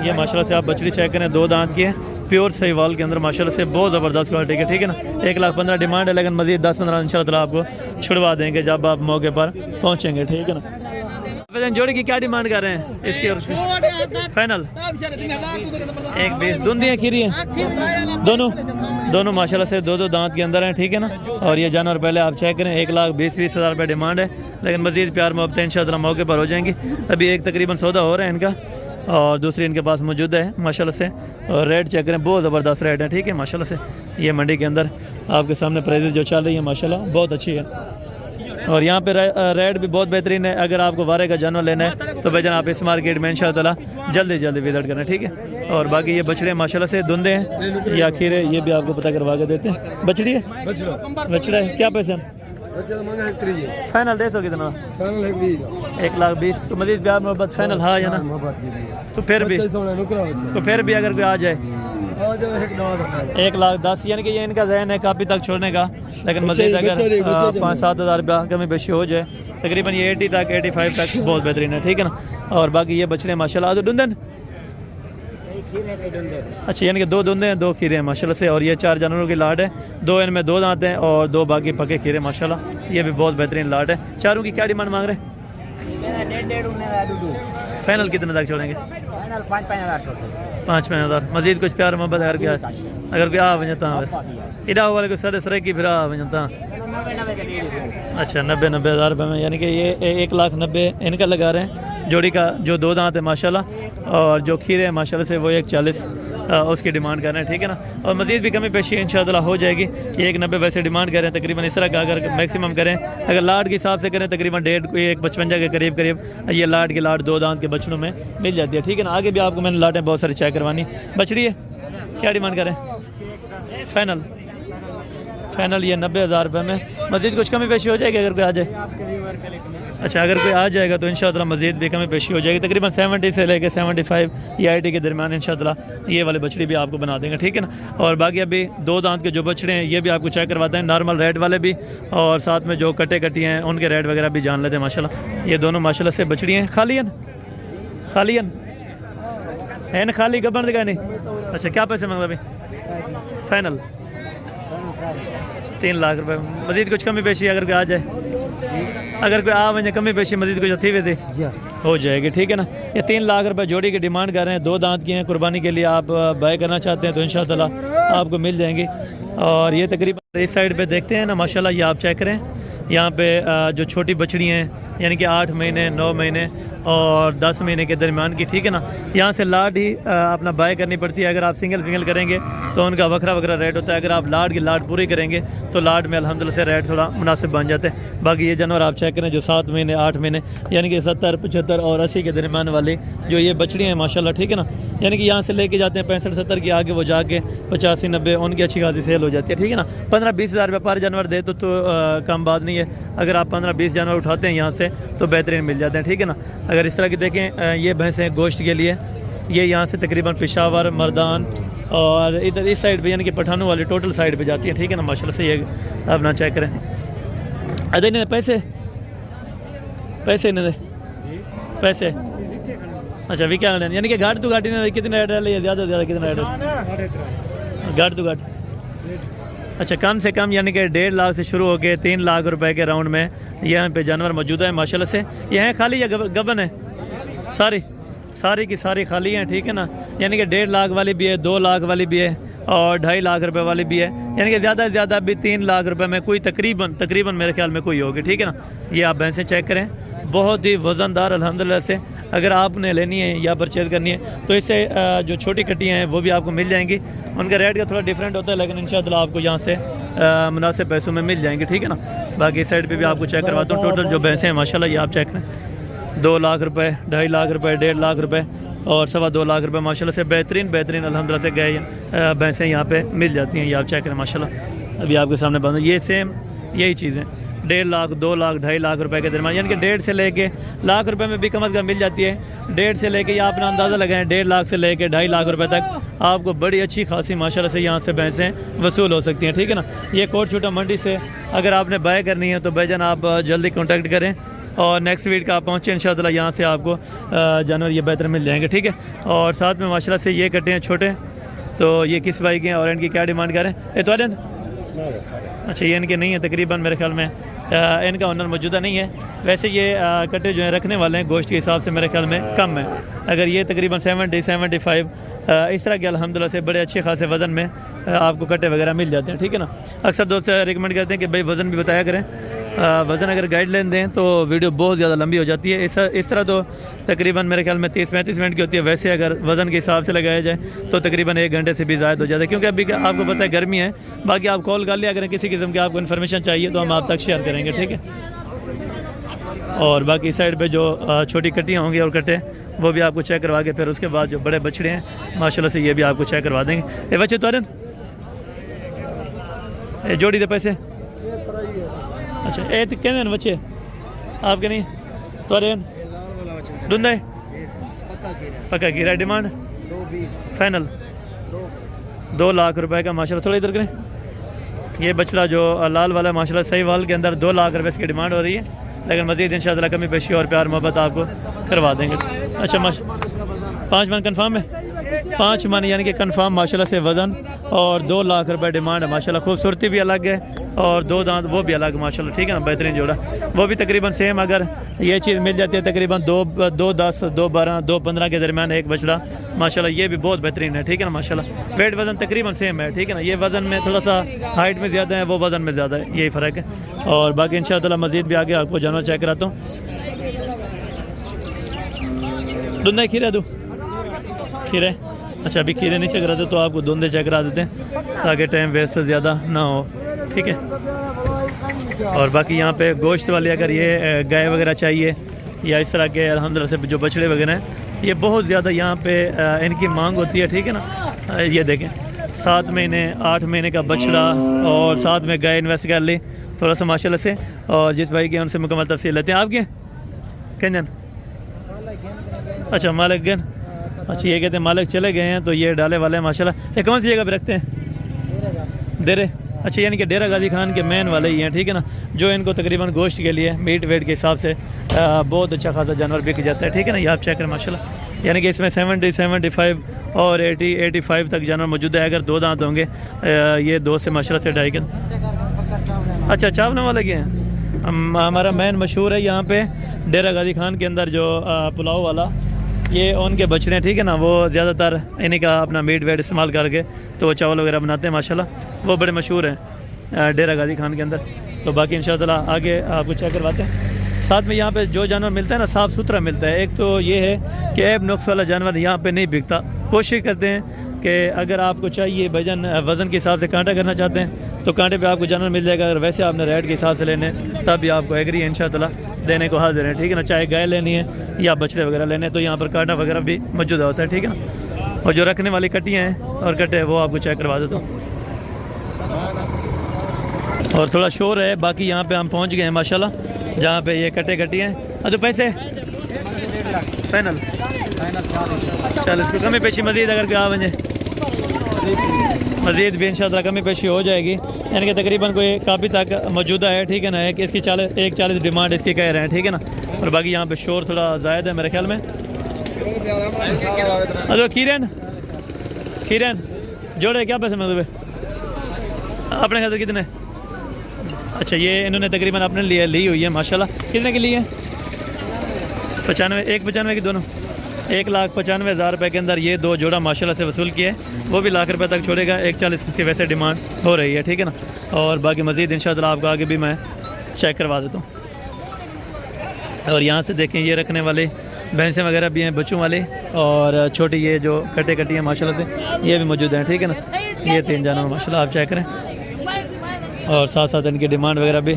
ये माशाल्लाह से आप बछड़ी चेक करें, 2 दांत की है, प्योर सहीवाल के अंदर माशाल्लाह से बहुत ज़बरदस्त क्वालिटी है, ठीक है ना। 1,15,000 डिमांड है, लेकिन मज़ीद 10-15 इंशाअल्लाह आपको छुड़वा देंगे जब आप मौके पर पहुँचेंगे, ठीक है ना। जोड़ी की क्या डिमांड कर रहे हैं इसकी? और फाइनल 1,20। दुंदियाँ खीरी हैं दोनों माशाल्लाह से 2 दांत के अंदर हैं, ठीक है ना। और ये जानवर पहले आप चेक करें 1,20,000 रुपये डिमांड है, लेकिन मज़ीद प्यार मोहब्बतें इंशाअल्लाह मौके पर हो जाएंगी। अभी एक तकरीबन सौदा हो रहा है इनका और दूसरी इनके पास मौजूद है माशाल्लाह से। और रेट चेक करें, बहुत ज़बरदस्त रेट है, ठीक है माशाल्लाह से। ये मंडी के अंदर आपके सामने प्राइसेस जो चल रही है माशाल्लाह बहुत अच्छी है। और यहाँ पे रेट भी बहुत बेहतरीन है। अगर आपको वारे का जानवर लेना है तो भाईजान आप इस मार्केट में इंशाअल्लाह जल्दी विजिट करना, ठीक है। और बाकी ये बछड़े माशाल्लाह से धुंधे हैं या खीरे, ये भी आपको पता करवा के देते हैं। बछड़ी है, बछड़ा है, क्या पैसे हैं? फाइनल दे सो कितना? 1,20,000। तो मजीद प्यार मोहब्बत फाइनल हाँ या ना? तो फिर भी अगर कोई आ जाए 1,10,000, यानी कि ये इनका जहन है काफ़ी तक छोड़ने का, लेकिन मजीद अगर 5-7 हज़ार रुपया कमी बेशी हो जाए, तकरीबन ये 80 तक 85 तक बहुत बेहतरीन है, ठीक है ना। और बाकी ये बछड़े माशाल्लाह तो डुंदन, अच्छा यानी कि 2 धुंधे हैं 2 खीरे हैं माशाल्लाह से। और ये 4 जानवरों की लाट है, 2 इनमें 2 दांत हैं और 2 बाकी पके खीरे माशाल्लाह। ये भी बहुत बेहतरीन लाट है। चारों की क्या डिमांड मांग रहे हैं? फाइनल कितने तक छोड़ेंगे? 5,000। मजीद कुछ प्यार मोहब्बत अगर कोई आ वजता बस इडा वाले को सर सर की फिर आ वजता। अच्छा 90 हज़ार रुपये में, यानी कि ये 1,90,000 इनका लगा रहे हैं जोड़ी का, जो 2 दांत है माशाल्लाह। और जो खीरे हैं माशाल्लाह से वो 1,40 उसकी डिमांड कर रहे हैं, ठीक है ना। और मज़ीद भी कमी पेशी इंशाअल्लाह हो जाएगी कि 1,90 वैसे डिमांड करें तकरीबन इस तरह का, अगर मैक्सिमम करें अगर लाट के हिसाब से करें तकरीबन 1,55 के करीब ये लाट की लाट 2 दांत के बछड़ों में मिल जाती है, ठीक है ना। आगे भी आपको मैंने लाटें बहुत सारी चेक करवानी। बछड़ी है, क्या डिमांड करें? फाइनल ये 90 हज़ार रुपये में। मज़ीद कुछ कमी पेशी हो जाएगी अगर कोई आ जाए? अच्छा अगर कोई आ जाएगा तो इंशाअल्लाह मज़ीद भी कमी पेशी हो जाएगी, तकरीबन 70 से लेकर 75 या 80 के दरमियान इंशाअल्लाह ये वाले बछड़ी भी आपको बना देंगे, ठीक है ना। और बाकी अभी 2 दांत के जो बछड़े हैं ये भी आपको चेक करवाते हैं, नॉर्मल रेट वाले भी, और साथ में जो कटे कटी हैं उनके रेट वगैरह भी जान लेते हैं माशाल्लाह। ये दोनों माशाल्लाह से बछड़ी हैं। खालियन है ना, खाली गबन दिखा नहीं। अच्छा क्या पैसे मांग रहे अभी? फाइनल 3 लाख रुपए। मज़ीद कुछ कमी पेशी अगर कोई आ जाए, अगर कोई आ वजह कमी पेशी मज़ीद कुछ अथी वे हो जाएगी, ठीक है ना। ये 3 लाख रुपए जोड़ी की डिमांड कर रहे हैं, 2 दांत की हैं, कुर्बानी के लिए आप बाय करना चाहते हैं तो इंशाअल्लाह आपको मिल जाएंगी। और ये तकरीबन इस साइड पे देखते हैं ना माशाल्लाह, ये आप चेक करें यहाँ पे जो छोटी बछड़ी हैं यानी कि 8 महीने 9 महीने और 10 महीने के दरमियान की, ठीक है ना। यहाँ से लाट ही अपना बाय करनी पड़ती है। अगर आप सिंगल करेंगे तो उनका वक्रा रेट होता है। अगर आप लाट की लाट पूरी करेंगे तो लाट में अल्हम्दुलिल्लाह से रेट थोड़ा मुनासिब बन जाते हैं। बाकी ये जानवर आप चेक करें जो 7 महीने 8 महीने यानी कि 70 75 और 80 के दरमियान वाली जो ये बछड़ियाँ हैं माशाल्लाह, ठीक है ना। यानी कि यहाँ से लेके जाते हैं 65-70 की, आगे वो जाके 85-90 उनकी अच्छी खासी सेल हो जाती है, ठीक है ना। 15-20 हज़ार रुपये पर जानवर दे तो कम बात नहीं है। अगर आप 15-20 जानवर उठाते हैं यहाँ से तो बेहतरीन मिल जाते हैं, ठीक है ना। अगर इस तरह की देखें ये भैंसें गोश्त के लिए, ये यहाँ से तकरीबन पेशावर मर्दान और इधर इस साइड पे यानी कि पठानों वाली टोटल साइड पे जाती हैं, ठीक है ना माशाल्लाह से। ये अपना चेक करें। अरे नहीं पैसे नहीं दे पैसे। अच्छा भी क्या यानी कि घाट तो घाटी ने कितने रेट है? ज़्यादा से ज़्यादा कितना रेट? घाट तो घाट अच्छा कम से कम यानी कि 1.5 लाख से शुरू होकर 3 लाख रुपए के राउंड में यहाँ पे जानवर मौजूद है माशाल्लाह से। ये हैं खाली या गबन है? सारी की सारी खाली हैं, ठीक है ना। यानी कि 1.5 लाख वाली भी है, 2 लाख वाली भी है और 2.5 लाख रुपए वाली भी है। यानी कि ज़्यादा से ज़्यादा अभी 3 लाख रुपए में कोई तकरीबन मेरे ख्याल में कोई होगी, ठीक है ना। ये आप भैंसें चेक करें, बहुत ही वज़नदार अल्हम्दुलिल्लाह से। अगर आपने लेनी है या परचेज़ करनी है तो इससे जो छोटी कटियाँ हैं वो भी आपको मिल जाएंगी। उनका रेट का थोड़ा डिफरेंट होता है लेकिन इंशाअल्लाह आपको यहाँ से मुनासिब पैसों में मिल जाएंगे, ठीक है ना। बाकी इस साइड पे भी आपको चेक करवाता हूँ। टोटल जो भैंसें हैं माशाल्लाह ये आप चेक करें, 2 लाख रुपए, 2.5 लाख रुपए, 1.5 लाख रुपए और 2.25 लाख रुपए माशाल्लाह से बेहतरीन अल्हम्दुलिल्लाह से गए भैंसें यहाँ पे मिल जाती हैं। ये आप चेक करें माशाल्लाह, अभी आपके सामने बंद ये सेम यही चीज़ें 1.5 लाख, 2 लाख, 2.5 लाख रुपए के दरमियान, यानी कि 1.5 से लेके लाख रुपए में भी कम अज़ कम मिल जाती है। 1.5 से लेके या अपना अंदाज़ा लगाएं 1.5 लाख से लेके 2.5 लाख रुपए तक आपको बड़ी अच्छी खासी माशाल्लाह से यहाँ से भैंसें वसूल हो सकती हैं, ठीक है ना। ये कोट छोटा मंडी से अगर आपने बाय करनी है तो भाईजान आप जल्दी कॉन्टैक्ट करें और नेक्स्ट वीक का आप पहुँचें इंशाअल्लाह यहाँ से आपको जानवर ये बेहतर मिल जाएंगे, ठीक है। और साथ में माशाल्लाह से ये कटे हैं छोटे, तो ये किस भाई के हैं और इनकी क्या डिमांड करें? तो अच्छा ये इनके नहीं है, तकरीबन मेरे ख्याल में इनका ओनर मौजूदा नहीं है। वैसे ये कटे जो हैं रखने वाले हैं गोश्त के हिसाब से मेरे ख्याल में कम है। अगर ये तकरीबन 70-75 इस तरह के अल्हम्दुलिल्लाह से बड़े अच्छे खासे वज़न में आपको कटे वगैरह मिल जाते हैं, ठीक है ना। अक्सर दोस्त रिकमेंड करते हैं कि भाई वज़न भी बताया करें, वज़न अगर गाइडलाइन दें तो वीडियो बहुत ज़्यादा लंबी हो जाती है। इस तरह तो तकरीबन मेरे ख्याल में 30-35 मिनट की होती है। वैसे अगर वज़न के हिसाब से लगाया जाए तो तकरीबन 1 घंटे से भी ज़्यादा हो जाता है, क्योंकि अभी आपको पता है गर्मी है। बाकी आप कॉल कर लिया अगर किसी किस्म की आपको इन्फॉर्मेशन चाहिए तो हम आप तक शेयर करेंगे, ठीक है। और बाकी इस साइड पे जो छोटी कट्टियाँ होंगी और कट्टे वो भी आपको चेक करवा के फिर उसके बाद जो बड़े बछड़े हैं माशाल्लाह से ये भी आपको चेक करवा देंगे। ये बच्चे तोरन ये जोड़ी दे पैसे अच्छा ये तो कहते हैं बच्चे आपके नहीं तोरन डूंदा पक्का कीरा डिमांड फाइनल 2 लाख रुपए का माशाल्लाह। थोड़ा इधर करें ये बछड़ा जो लाल वाला माशाल्लाह सही वाल के अंदर 2 लाख रुपए इसकी डिमांड हो रही है, लेकिन मज़ीद इंशाअल्लाह कमी पेशी और प्यार मोहब्बत आपको करवा देंगे। अच्छा 5 मन कन्फर्म है 5 मन यानी कि कन्फर्म माशाल्लाह से वज़न और 2 लाख रुपए डिमांड है माशाल्लाह। खूबसूरती भी अलग है और 2 दांत वो भी अलग माशाल्लाह, ठीक है ना, बेहतरीन जोड़ा। वो भी तकरीबन सेम अगर ये चीज़ मिल जाती है तकरीबन 2.10 2.12 2.15 के दरमियान एक बछड़ा माशाल्लाह, ये भी बहुत बेहतरीन है, ठीक है ना माशाल्लाह। वेट वज़न तकरीबन सेम है, ठीक है ना, ये वज़न में थोड़ा सा हाइट में ज़्यादा है, वो वज़न में ज़्यादा है, यही फ़र्क है। और बाकी इंशाअल्लाह मज़ीद भी आगे आपको जानवर चेक कराता हूँ। धुंधे खीरे दो खीरे अच्छा अभी खीरे नहीं चेक कराते तो आपको धुंधे चेक करा देते हैं ताकि टाइम वेस्ट ज़्यादा ना हो, ठीक है। और बाकी यहाँ पे गोश्त वाले अगर ये गाय वगैरह चाहिए या इस तरह के अल्हम्दुलिल्लाह से जो बछड़े वगैरह हैं ये बहुत ज़्यादा यहाँ पे इनकी मांग होती है, ठीक है ना। ये देखें 7 महीने 8 महीने का बछड़ा और साथ में गाय इन्वेस्ट कर ली थोड़ा सा माशाल्लाह से। और जिस भाई के उनसे मुकम्मल तफसील लेते हैं। आपके कंजन अच्छा मालिक गन अच्छा ये कहते हैं मालिक चले गए हैं तो ये डाले वाले हैं माशाल्लाह। ये कौन सी जगह पे रखते हैं डेरे अच्छा यानी कि डेरा गाजी खान के मेन वाले ही हैं, ठीक है ना, जो इनको तकरीबन गोश्त के लिए मीट वेट के हिसाब से बहुत अच्छा खासा जानवर बिक जाता है, ठीक है ना। ये आप चेक करें माशाल्लाह, यानी कि इसमें 70 75 और 80 85 तक जानवर मौजूद है। अगर 2 दांत होंगे ये 2 से माशाल्लाह से 2.5 के अच्छा चावलों वाले के हैं। हमारा मेन मशहूर है यहाँ पे डेरा गाजी खान के अंदर जो पुलाव वाला ये उनके बछड़े हैं, ठीक है ना, वो ज़्यादातर इन्हीं का अपना मीट वेट इस्तेमाल करके तो वो चावल वगैरह बनाते हैं माशाल्लाह, वो बड़े मशहूर हैं डेरा गाजी खान के अंदर। तो बाकी इंशाअल्लाह आगे आपको चेक करवाते हैं। साथ में यहाँ पे जो जानवर मिलता है ना साफ़ सुथरा मिलता है। एक तो ये है कि ऐब नुक्स वाला जानवर यहाँ पे नहीं बिकता। कोशिश करते हैं कि अगर आपको चाहिए वज़न के हिसाब से कांटा करना चाहते हैं तो कांटे पे आपको जानवर मिल जाएगा। अगर वैसे आपने रेट के हिसाब से लेने तब भी आपको एग्री इंशाअल्लाह देने को हाजिर है, ठीक है ना। चाहे गाय लेनी है या बछड़े वगैरह लेने हैं तो यहाँ पर कांटा वगैरह भी मौजूद होता है, ठीक है ना। और जो रखने वाली कट्टियाँ हैं और कट्टे वो आपको चेक करवा देता हूँ। और थोड़ा शोर है, बाकी यहाँ पे हम पहुँच गए हैं माशाल्लाह जहाँ पे ये कट्टे कट्टी हैं। तो पैसे फाइनल चल इसको कमी पेशी मज़ीद अगर क्या बने मज़ीद भी इंशाअल्लाह कमी पेशी हो जाएगी, यानी कि तकरीबन कोई काफ़ी तक मौजूदा है, ठीक है ना। एक इसकी 40 डिमांड इसकी कह रहे हैं, ठीक है ना। और बाकी यहाँ पे शोर थोड़ा ज़ायद है मेरे ख्याल में। अच्छा खीरन जोड़े क्या पैसे में अपने खाते कितने? अच्छा ये इन्होंने तकरीबन अपने लिए ली हुई है माशाल्लाह। कितने की ली है? 95 की दोनों 1,95,000 रुपये के अंदर ये 2 जोड़ा माशाल्लाह से वसूल किए, वो भी लाख रुपए तक छोड़ेगा। 1,40 की वैसे डिमांड हो रही है, ठीक है ना। और बाकी मज़ीद इंशाअल्लाह आपको आगे भी मैं चेक करवा देता हूँ। और यहाँ से देखें ये रखने वाले भैंसें वगैरह भी हैं बच्चों वाले, और छोटी ये जो कट्टी हैं माशाल्लाह से ये भी मौजूद हैं, ठीक है ना। ये 3 जानवर माशाल्लाह आप चेक करें और साथ साथ इनकी डिमांड वगैरह भी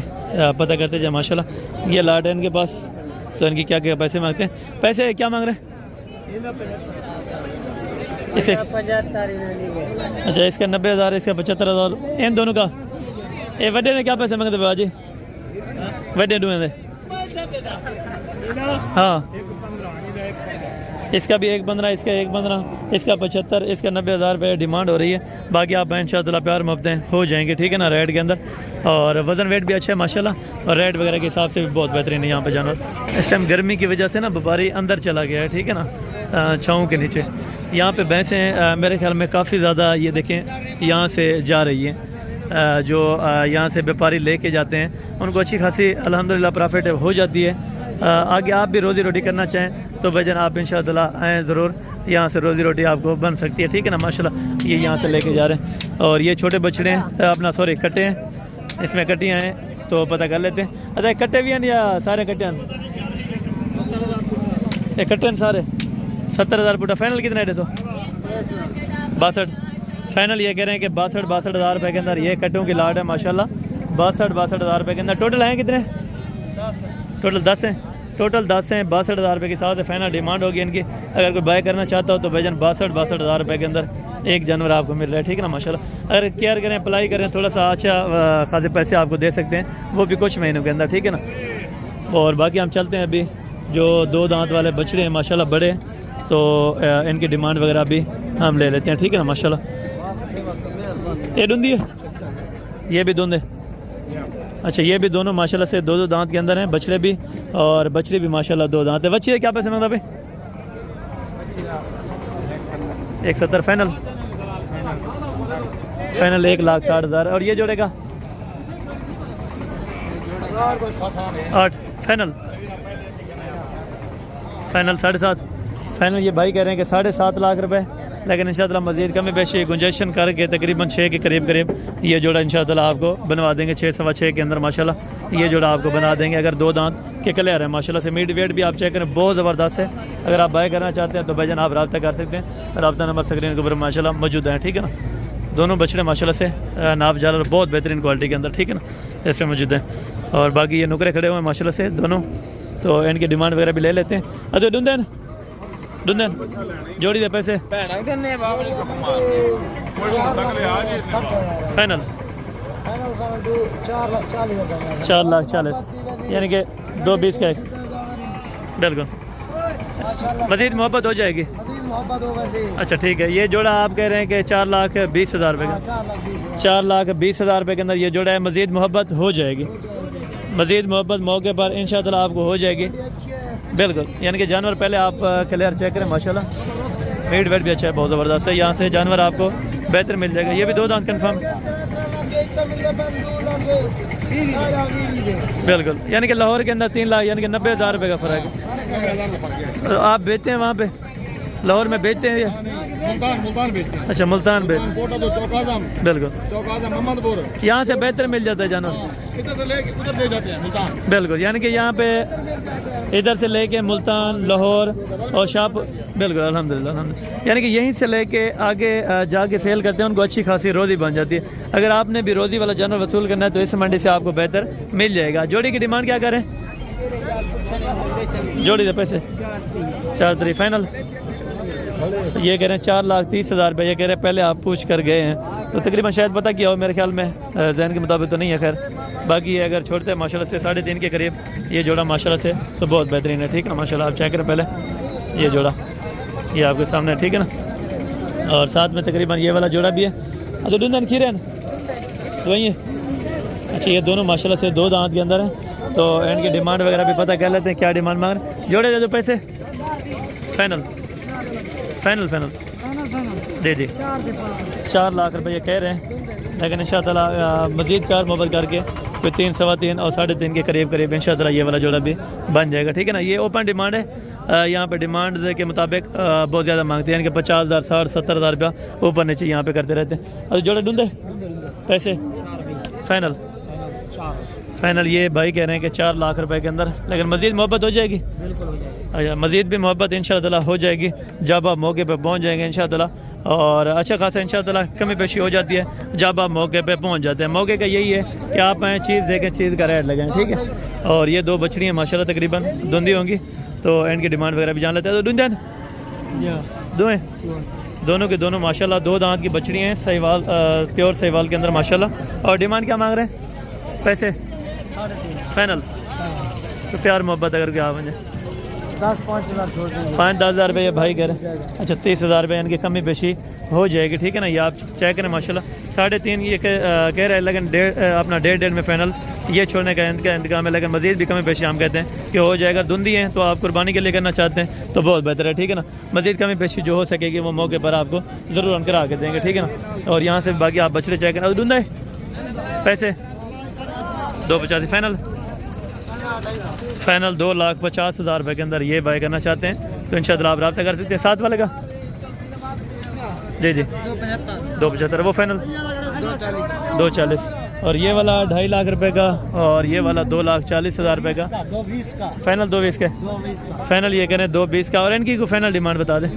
पता करते जाए माशाल्लाह। ये लाट है इनके पास, तो इनकी क्या क्या पैसे मांगते हैं? पैसे क्या मांग रहे हैं इसे? अच्छा इसका 90,000 इसका 75,000 इन दोनों का। ये वड्डे ने क्या पैसे मांगते बाजी? वड्डे डूए थे हाँ, इसका भी 1.15 इसका 1.15 इसका 75 इसका 90,000 रुपये डिमांड हो रही है। बाकी आप इंशाअल्लाह प्यार मोहब्बतें हो जाएंगे, ठीक है ना, रेट के अंदर। और वज़न वेट भी अच्छा है माशाल्लाह, और रेट वगैरह के हिसाब से भी बहुत बेहतरीन है यहाँ पे जानवर। इस टाइम गर्मी की वजह से ना व्यापारी अंदर चला गया है, ठीक है ना, छाँव के नीचे। यहाँ पे भैंसें मेरे ख्याल में काफ़ी ज़्यादा ये देखें यहाँ से जा रही हैं, जो यहाँ से व्यापारी लेके जाते हैं उनको अच्छी खासी अल्हम्दुलिल्लाह प्रॉफिट हो जाती है। आगे आप भी रोज़ी रोटी करना चाहें तो भाईजान आप इंशाअल्लाह आएँ ज़रूर, यहाँ से रोज़ी रोटी आपको बन सकती है, ठीक है ना माशाल्लाह। ये यहाँ से लेके जा रहे हैं और ये छोटे बछड़े हैं अपना सॉरी कट्टे हैं, इसमें कट्टियाँ हैं तो पता कर लेते हैं। अच्छा कट्टे भी हैं या सारे कट्टे हैं? ये कट्टे हैं सारे 70,000 पुटा। फाइनल कितना है? 62 फाइनल ये कह रहे हैं कि 62,000 रुपये के अंदर ये कट्टों की लाट है माशाल्लाह। 62,000 रुपये के अंदर टोटल हैं कितने? टोटल 10 हैं, टोटल 10 हैं। 62,000 रुपये के साथ फाइनल डिमांड होगी इनकी। अगर कोई बाय करना चाहता हो तो भाईजान 62,000 रुपये के अंदर एक जानवर आपको मिल रहा है, ठीक है ना माशाल्लाह। अगर केयर करें, अप्लाई करें, थोड़ा सा अच्छा खासे पैसे आपको दे सकते हैं, वो भी कुछ महीनों के अंदर, ठीक है ना। और बाकी हम चलते हैं अभी जो 2 दांत वाले बछड़े हैं माशाल्लाह बड़े, तो इनकी डिमांड वगैरह भी हम ले लेते हैं, ठीक है ना माशाल्लाह। ये धुंधी है, ये भी धुंध है। अच्छा, ये भी दोनों माशाल्लाह से 2-2 दांत के अंदर हैं, बछड़े भी और बछड़ी भी माशाल्लाह 2 दांत है। बच्चे क्या पैसे मांगता भाई? 170 फाइनल, फाइनल 1,60,000। और ये जोड़ेगा 8 फाइनल, फाइनल 7.5 फाइनल। ये भाई कह रहे हैं कि 7.5 लाख रुपए, लेकिन इंशाअल्लाह मज़ीद कमी पेशी गुंजाइशन करके तकरीबन 6 के करीब ये जोड़ा इंशाअल्लाह आपको बनवा देंगे। 6 सवा 6 के अंदर माशाल्लाह ये जोड़ा आपको बना देंगे। अगर 2 दांत के क्लियर है माशाल्लाह से। मीट वेट भी आप चेक करें, बहुत ज़बरदस्त है। अगर आप बाय करना चाहते हैं तो भाईजान आप रब्ता कर सकते हैं। रब्ता नंबर स्क्रीन के ऊपर माशाल्लाह मौजूद है, ठीक है ना। दोनों बछड़े माशाल्लाह से नाप जाल बहुत बेहतरीन क्वालिटी के अंदर, ठीक है ना, इसमें मौजूद है। और बाकी ये नुकरे खड़े हुए हैं माशाल्लाह से दोनों, तो इनकी डिमांड वगैरह भी ले लेते हैं। अरे डुंदन जोड़ी दे पैसे फाइनल 4,40,000, यानी कि 2,20 का एक। बिल्कुल मज़ीद मोहब्बत हो जाएगी। अच्छा ठीक है, ये जोड़ा आप कह रहे हैं कि 4,20,000 रुपये का, 4,20,000 रुपये के अंदर ये जोड़ा है। मज़ीद मोहब्बत हो जाएगी, मज़ीद मोहब्बत मौके पर इंशाअल्लाह आपको हो जाएगी। बिल्कुल, यानी कि जानवर पहले आप क्लियर चेक करें माशाल्लाह। मीट वेट भी अच्छा है, बहुत ज़बरदस्त है। यहाँ से जानवर आपको बेहतर मिल जाएगा। ये भी 2 दांत कन्फर्म, बिल्कुल, यानी कि लाहौर के अंदर 3 लाख यानी कि 90,000 रुपये का फ़र्क है। और आप बेचते हैं वहाँ पे लाहौर में बेचते हैं ये? मुल्तान बेचते हैं। अच्छा, मुल्तान बेचते हैं, बिल्कुल। यहाँ से बेहतर मिल जाता है जानवर, बिल्कुल, यानी कि यहाँ पे इधर से लेके मुल्तान, लाहौर और शाप, बिल्कुल अल्हम्दुलिल्लाह, यानी कि यहीं से लेके आगे जाके सेल करते हैं, उनको अच्छी खासी रोज़ी बन जाती है। अगर आपने भी रोज़ी वाला जानवर वसूल करना है तो इस मंडी से आपको बेहतर मिल जाएगा। जोड़ी की डिमांड क्या करें? जोड़ी दे पैसे 4 फाइनल। ये कह रहे हैं 4,30,000 रुपये। ये कह रहे हैं पहले आप पूछ कर गए हैं, तो तकरीबन शायद पता किया हो, मेरे ख्याल में जहन के मुताबिक तो नहीं है। खैर बाकी ये अगर छोड़ते हैं माशाल्लाह से 3.5 के करीब ये जोड़ा माशाल्लाह से तो बहुत बेहतरीन है, ठीक है माशाल्लाह। आप चेक करें पहले ये जोड़ा, ये आपके सामने है, ठीक है ना। और साथ में तकरीबन ये वाला जोड़ा भी है। अच्छा डुंदन खीरे है तो वही है। अच्छा, ये दोनों माशाल्लाह से 2 दांत के अंदर हैं, तो इनकी डिमांड वगैरह भी पता कर लेते हैं क्या डिमांड मांग रहे हैं। जोड़े दे दो पैसे फाइनल, फाइनल फाइनल दे दी 4 लाख रुपये कह रहे हैं, लेकिन इंशाअल्लाह मज़ीद कार मोहब्बत करके कोई 3, सवा 3 और 3.5 के करीब इंशाअल्लाह ये वाला जोड़ा भी बन जाएगा, ठीक है ना। ये ओपन डिमांड है। यहाँ पे डिमांड के मुताबिक बहुत ज़्यादा मांगते हैं, यानी कि 50,000, 60,000, 70,000 रुपया ऊपर नीचे यहाँ पे करते रहते हैं। और जोड़े ढूंढे पैसे फाइनल, फाइनल ये भाई कह रहे हैं कि 4 लाख रुपए के अंदर, लेकिन मज़ीद मोहब्बत हो जाएगी। अच्छा, मज़ीद भी मोहब्बत इंशाअल्लाह हो जाएगी जब आप मौके पे पहुंच जाएंगे इंशाअल्लाह। और अच्छा खासा इंशाअल्लाह कमी पेशी हो जाती है जब आप मौके पे पहुंच जाते हैं। मौके का यही है कि आप आएँ, चीज़ देखें, चीज़ का रेट लगाएं, ठीक है। और ये 2 बछड़ियाँ माशाल्लाह तकरीबन धुंधी होंगी, तो इनकी डिमांड वगैरह भी जान लेते हैं। तो धुंधन 2 हैं, दोनों के दोनों माशाल्लाह 2 दांत की बछड़ियाँ हैं, सहीवाल प्योर सहीवाल के अंदर माशाल्लाह। और डिमांड क्या मांग रहे हैं? पैसे फाइनल, तो प्यार मोहब्बत अगर क्या मुझे 5-10,000 रुपये ये भाई कह रहे हैं। अच्छा, 30,000 रुपये इनकी कमी पेशी हो जाएगी, ठीक है ना। ये आप चेक करें माशाल्लाह 3.5 ये कह रहे हैं, लेकिन अपना 1.5 में फाइनल ये छोड़ने का इनका इंतजाम है, लेकिन मज़ीद भी कमी पेशी हम कहते हैं कि हो जाएगा। धुंधी हैं तो आप कुर्बानी के लिए करना चाहते हैं तो बहुत बेहतर है, ठीक है ना। मज़ीद कमी पेशी जो हो सकेगी वो मौके पर आपको ज़रूर हम करा के देंगे, ठीक है ना। और यहाँ से बाकी आप बछड़े चेक करें। धुंधा है पैसे 2.85 फाइनल, फाइनल 2,50,000 रुपये के अंदर ये बाय करना चाहते हैं तो इंशाअल्लाह आप रब्ता कर सकते हैं। 7 वाले का जी 2.75 वो फाइनल 2.40। और ये वाला 2.5 लाख रुपए का, और ये वाला 2,40,000 रुपये का फाइनल 2.20 का फाइनल ये करें 2.20 का। और इनकी को फाइनल डिमांड बता दें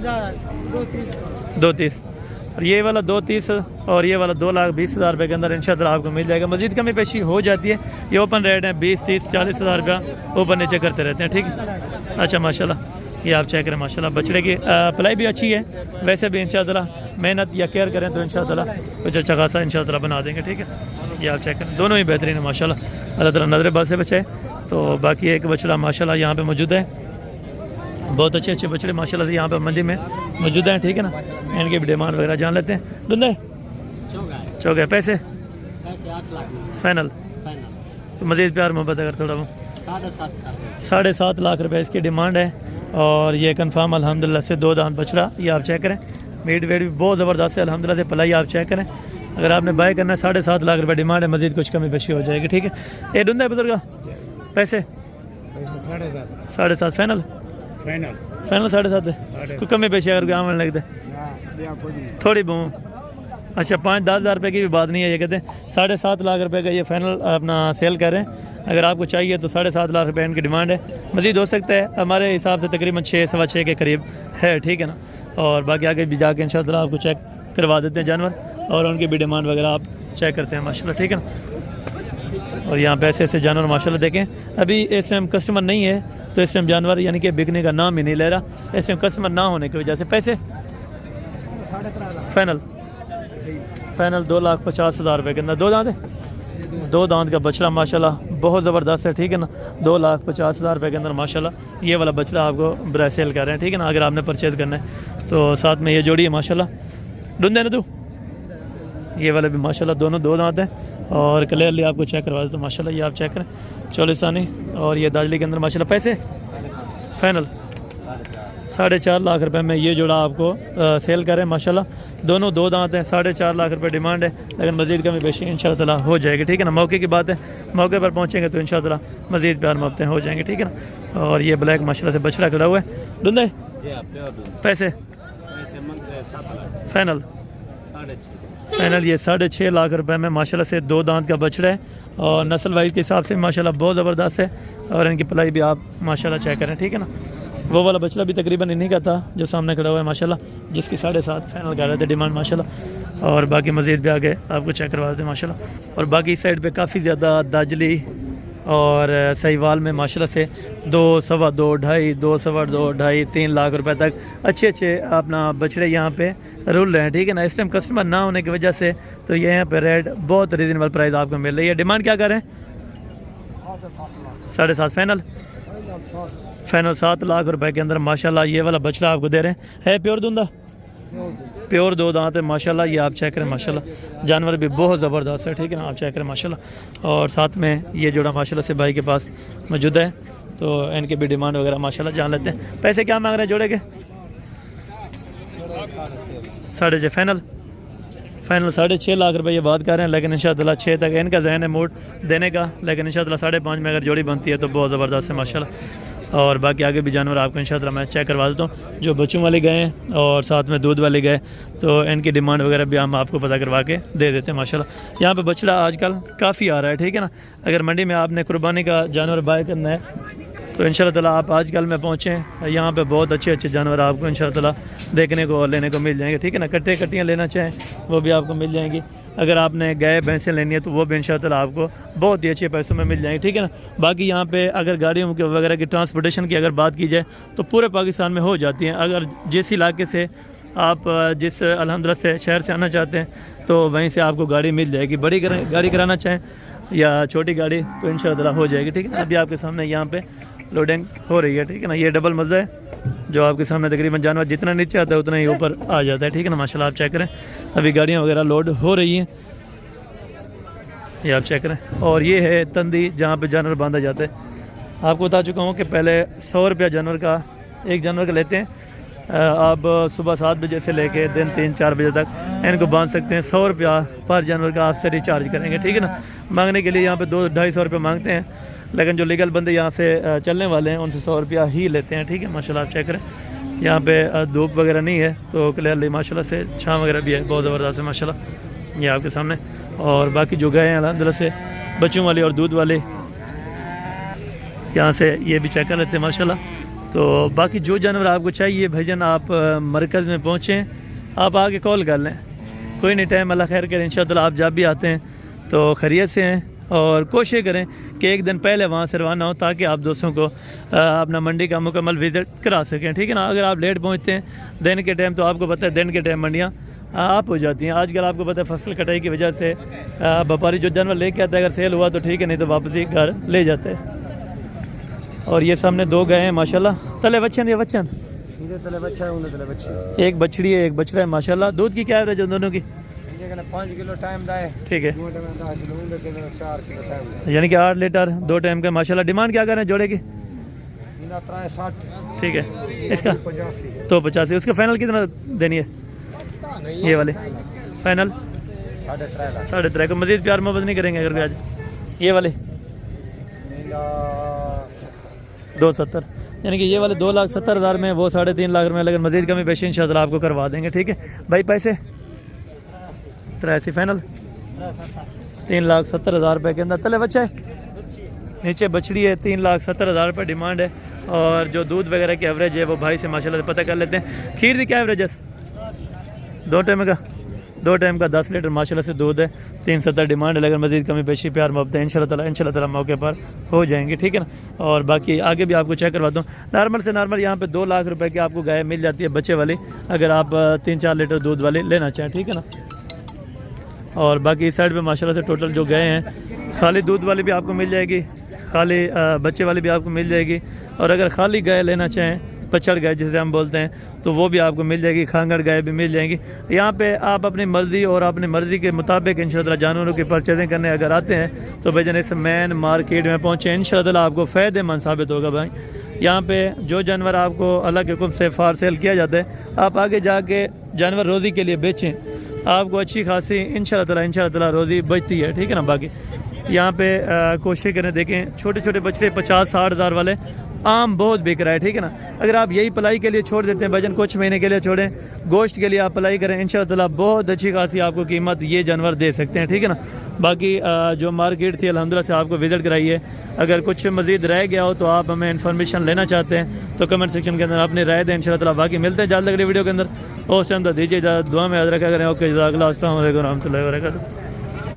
2.30। और ये वाला 230 और ये वाला 2,20,000 रुपये के अंदर इंशाल्लाह आपको मिल जाएगा। मज़ीद कमी पेशी हो जाती है, ये ओपन रेट है 20, 30, 40 हज़ार रुपया ऊपर नीचे करते रहते हैं, ठीक है। अच्छा माशाल्लाह, ये आप चेक करें माशाल्लाह, बछड़े की पलाई भी अच्छी है। वैसे भी इंशाल्लाह मेहनत या केयर करें तो इंशाल्लाह कुछ अच्छा खासा इंशाल्लाह बना देंगे, ठीक है। ये आप चेक करें, दोनों ही बेहतरीन है माशाल्लाह, अल्लाह ताला नज़र बात से बचाए। तो बाकी एक बछड़ा माशाल्लाह यहाँ पे मौजूद है, बहुत अच्छे अच्छे बछड़े माशाल्लाह से यहाँ पे मंडी में मौजूद हैं, ठीक है ना। इनकी भी डिमांड वगैरह जान लेते हैं। दुंदे चौगे पैसे 8 लाख फाइनल, तो मज़ीद प्यार मोहब्बत अगर थोड़ा 7.5 लाख रुपए इसकी डिमांड है। और ये कन्फर्म अल्हम्दुलिल्लाह से 2 दांत बछड़ा, ये आप चेक करें, मीट वेट भी बहुत ज़बरदस्त है अल्हम्दुलिल्लाह से। पलाई आप चेक करें, अगर आपने बाय करना है 7.5 लाख रुपए डिमांड है, मज़ीद कुछ कमी पेशी हो जाएगी, ठीक है। ये दुंदे बुजुर्ग पैसे 7.5 फाइनल, फाइनल 7.5 है, कोई कमी पेशी अगर आमन लगते थोड़ी बहुत। अच्छा 5-10 हज़ार रुपये की भी बात नहीं है, ये कहते हैं 7.5 लाख रुपए का ये फाइनल अपना सेल कर रहे हैं। अगर आपको चाहिए तो 7.5 लाख रुपए इनकी डिमांड है, मज़ीद हो सकता है, हमारे हिसाब से तकरीबन 6-6.25 के करीब है, ठीक है ना। और बाकी आगे भी जाके इंशाल्लाह आपको चेक करवा देते हैं जानवर, और उनकी भी डिमांड वगैरह आप चेक करते हैं माशाल्लाह, ठीक है ना। और यहाँ पे ऐसे ऐसे जानवर माशाल्लाह देखें, अभी इस टाइम कस्टमर नहीं है तो इस टाइम जानवर यानी कि बिकने का नाम ही नहीं ले रहा, इस टाइम कस्टमर ना होने की वजह से। पैसे फाइनल 2,50,000 रुपये के अंदर, 2 दांत है, 2 दांत का बछड़ा माशाल्लाह बहुत ज़बरदस्त है, ठीक है ना। 2,50,000 रुपये के अंदर माशाल्लाह ये वाला बछड़ा आपको ब्राय सेल कर रहे हैं, ठीक है ना। अगर आपने परचेज़ करना है तो साथ में ये जोड़ी है माशाल्लाह। ढूंढे ना तू, ये वाले भी माशाल्लाह दोनों 2 दांत हैं, और क्लियरली आपको चेक करवा देते तो माशाल्लाह ये आप चेक करें, चौलिस्तानी और ये दाजली के अंदर माशाल्लाह। पैसे फाइनल 4.5 लाख रुपए में ये जोड़ा आपको सेल करें माशाल्लाह, दोनों 2 दांत हैं, 4.5 लाख रुपए डिमांड है, लेकिन मज़ीद कमी पेशी इंशाल्लाह ताला हो जाएगी, ठीक है ना। मौके की बात है, मौके पर पहुँचेंगे तो इंशाल्लाह मज़ीद प्यार मोहब्बतें हो जाएंगे, ठीक है ना। और ये ब्लैक माशाल्लाह से बछड़ा खड़ा हुआ है। दुंदे पैसे फाइनल ये 6.5 लाख रुपए में माशाल्लाह से 2 दांत का बछड़ा है, और नस्ल वाइज के हिसाब से माशाल्लाह बहुत ज़बरदस्त है, और इनकी पलाई भी आप माशाल्लाह चेक करें, ठीक है ना। वो वाला बछड़ा भी तकरीबन इन्हीं का था जो सामने खड़ा हुआ है माशाल्लाह, जिसकी 7.5 फाइनल कर रहे थे डिमांड माशाल्लाह। और बाकी मज़ीद भी आगे आपको चेक करवा देते हैं माशाल्लाह। और बाकी इस साइड पे काफ़ी ज़्यादा दाजली और सहीवाल में माशाल्लाह से 2, सवा 2, 2.5, 2, सवा 2, 2.5, 3 लाख रुपए तक अच्छे अच्छे अपना बछड़े यहाँ पे रुल रहे हैं, ठीक है ना। इस टाइम कस्टमर ना होने की वजह से तो ये यहाँ पे रेट बहुत रीज़नेबल प्राइस आपको मिल रही है। डिमांड क्या करें? 7.5 फाइनल 7 लाख रुपए के अंदर माशाल्लाह ये वाला बछड़ा आपको दे रहे हैं। है प्योर दूंदा, प्योर 2 दांत है माशाल्लाह, ये आप चेक करें माशाल्लाह, जानवर भी बहुत ज़बरदस्त है, ठीक है ना। आप चेक करें माशाल्लाह, और साथ में ये जोड़ा माशाल्लाह से भाई के पास मौजूद है, तो इनकी भी डिमांड वगैरह माशाल्लाह जान लेते हैं। पैसे क्या मांग रहे हैं जोड़े के? 6.5 फाइनल 6.5 लाख रुपए ये बात कर रहे हैं, लेकिन इंशाल्लाह 6 तक इनका जहन है मूड देने का, लेकिन इंशाल्लाह 5.5 में अगर जोड़ी बनती है तो बहुत ज़बरदस्त है माशाल्लाह। और बाकी आगे भी जानवर आपको इंशाल्लाह मैं चेक करवा देता हूँ, जो बच्चों वाले गए हैं और साथ में दूध वाले गए, तो इनकी डिमांड वगैरह भी हम आपको पता करवा के दे देते हैं माशाल्लाह। यहाँ पे बछड़ा आजकल काफ़ी आ रहा है, ठीक है ना। अगर मंडी में आपने कुर्बानी का जानवर बाय करना है तो इंशाल्लाह ताला आप आजकल में पहुँचें, यहाँ पे बहुत अच्छे अच्छे जानवर आपको इंशाल्लाह ताला देखने को और लेने को मिल जाएंगे, ठीक है ना। कट्टे कट्टियाँ लेना चाहें वो भी आपको मिल जाएंगी, अगर आपने गाय भैंसें लेनी है तो वो भी इंशाल्लाह ताला आपको बहुत ही अच्छे पैसों में मिल जाएंगे, ठीक है ना। बाकी यहाँ पे अगर गाड़ियों के वगैरह की ट्रांसपोर्टेशन की अगर बात की जाए तो पूरे पाकिस्तान में हो जाती हैं। अगर जिस इलाके से आप जिस अल्हम्दुलिल्लाह से शहर से आना चाहते हैं तो वहीं से आपको गाड़ी मिल जाएगी। बड़ी गाड़ी कराना चाहें या छोटी गाड़ी तो इंशाल्लाह ताला हो जाएगी, ठीक है। अभी आपके सामने यहाँ पे लोडिंग हो रही है, ठीक है ना। ये डबल मज़ा है जो आपके सामने तकरीबन जानवर जितना नीचे आता है उतना ही ऊपर आ जाता है, ठीक है ना। माशाल्लाह आप चेक करें, अभी गाड़ियाँ वगैरह लोड हो रही हैं, ये आप चेक करें। और ये है तंदी जहाँ पे जानवर बांधा जाता है। आपको बता चुका हूँ कि पहले 100 रुपया जानवर का, एक जानवर का लेते हैं, आप सुबह 7 बजे से लेके दिन 3-4 बजे तक इनको बांध सकते हैं। 100 रुपया पर जानवर का आपसे रिचार्ज करेंगे, ठीक है ना। मांगने के लिए यहाँ पे 200-250 रुपये मांगते हैं, लेकिन जो लीगल बंदे यहाँ से चलने वाले हैं उनसे 100 रुपया ही लेते हैं, ठीक है। माशाल्लाह आप चेक करें, यहाँ पे धूप वगैरह नहीं है तो क्लियरली माशाल्लाह से छाँव वगैरह भी है, बहुत ज़बरदस्त है माशाल्लाह, ये आपके सामने। और बाकी जो गए हैं अल्हम्दुलिल्लाह से बच्चों वाले और दूध वाले यहाँ से ये भी चेक कर लेते हैं माशाल्लाह। तो बाकी जो जानवर आपको चाहिए भाईजान आप मरकज़ में पहुँचें, आप आके कॉल कर लें। कोई नहीं, टाइम अल्लाह खैर करे, इंशाअल्लाह आप जब भी आते हैं तो खैरियत से हैं और कोशिश करें कि एक दिन पहले वहाँ से रवाना हो ताकि आप दोस्तों को अपना मंडी का मुकम्मल विज़िट करा सकें, ठीक है ना। अगर आप लेट पहुँचते हैं दिन के टाइम, तो आपको पता है दिन के टाइम मंडियाँ आप हो जाती हैं। आजकल आपको पता है फसल कटाई की वजह से व्यापारी जो जानवर लेके आता है, अगर सेल हुआ तो ठीक है, नहीं तो वापस ही घर ले जाते हैं। और ये सामने 2 गए हैं माशाल्लाह, तले बच्चे हैं, ये बच्चे हैं, तले बच्चा है, तले बच्चे, एक बछड़ी है एक बछड़ा है माशाल्लाह। दूध की क्या एवरेज है दोनों की? 5 किलो टाइम दाए, ठीक है, 4 किलो टाइम, यानी कि 8 लीटर 2 टाइम का माशाल्लाह। डिमांड क्या कर रहे हैं जोड़े की? 60, ठीक है, इसका 85, तो 85। उसका फाइनल कितना देनी है? ये वाले फाइनल 3.5 को। मजीद प्यार मोहब्बत नहीं करेंगे अगर भी आज? ये वाले 270, यानी कि ये वाले 2,70,000 में, वो 3.5 लाख में। अगर मजीद कमी पेशी इंशाअल्लाह आपको करवा देंगे, ठीक है भाई। पैसे 83 फाइनल, 3,70,000 रुपये के अंदर। तले बच्चा है, नीचे बछड़ी है, 3,70,000 रुपये डिमांड है। और जो दूध वगैरह की एवरेज है वो भाई से माशाल्लाह से पता कर लेते हैं। खीर की क्या एवरेज है? 2 टाइम का 10 लीटर माशाल्लाह से दूध है, 370 डिमांड है। अगर मजीद कमी पेशी प्यार मोहब्बत है इंशाल्लाह ताला मौके पर हो जाएंगे, ठीक है ना। और बाकी आगे भी आपको चेक करवाता हूँ। नॉर्मल से नॉर्मल यहाँ पे 2 लाख रुपए की आपको गाय मिल जाती है बच्चे वाली, अगर आप 3-4 लीटर दूध वाली लेना चाहें, ठीक है ना। और बाकी इस साइड पे माशाल्लाह से टोटल जो गाय हैं, खाली दूध वाली भी आपको मिल जाएगी, खाली बच्चे वाली भी आपको मिल जाएगी। और अगर खाली गाय लेना चाहें, पचड़ गाय जिसे हम बोलते हैं, तो वो भी आपको मिल जाएगी। खांगड़ गाय भी मिल जाएंगी। यहाँ पे आप अपनी मर्ज़ी और अपनी मर्ज़ी के मुताबिक इंशाअल्लाह जानवरों की परचेजिंग करने अगर आते हैं तो भाईजान इस मेन मार्केट में पहुँचे, इंशाअल्लाह आपको फ़ायदेमंद साबित होगा भाई। यहाँ पे जो जानवर आपको अल्लाह के हुक्म से फार सेल किया जाता है, आप आगे जाके जानवर रोज़ी के लिए बेचें, आपको अच्छी खासी इंशाअल्लाह ताला रोज़ी बचती है, ठीक है ना। बाकी यहाँ पे कोशिश करें, देखें छोटे छोटे बछड़े 50-60 हज़ार वाले आम बहुत बिक रहा है, ठीक है ना। अगर आप यही पलाई के लिए छोड़ देते हैं भाईजान, कुछ महीने के लिए छोड़ें, गोश्त के लिए आप पलाई करें, इंशाअल्लाह ताला बहुत अच्छी खासी आपको कीमत ये जानवर दे सकते हैं, ठीक है ना। बाकी जो मार्केट थी अल्हम्दुलिल्लाह से आपको विज़िट कराई है। अगर कुछ मज़ीद रह गया हो तो आप हमें इन्फॉर्मेशन लेना चाहते हैं तो कमेंट सेक्शन के अंदर अपनी राय दें इंशाअल्लाह ताला। बाकी मिलते हैं जल्द अगली वीडियो के अंदर, उस टाइम तो दीजिए दुआ में याद रखा करें। ओके, जज़ाकल्लाह, अस्सलाम वालेकुम रहमतुल्लाहि व बरकातहू।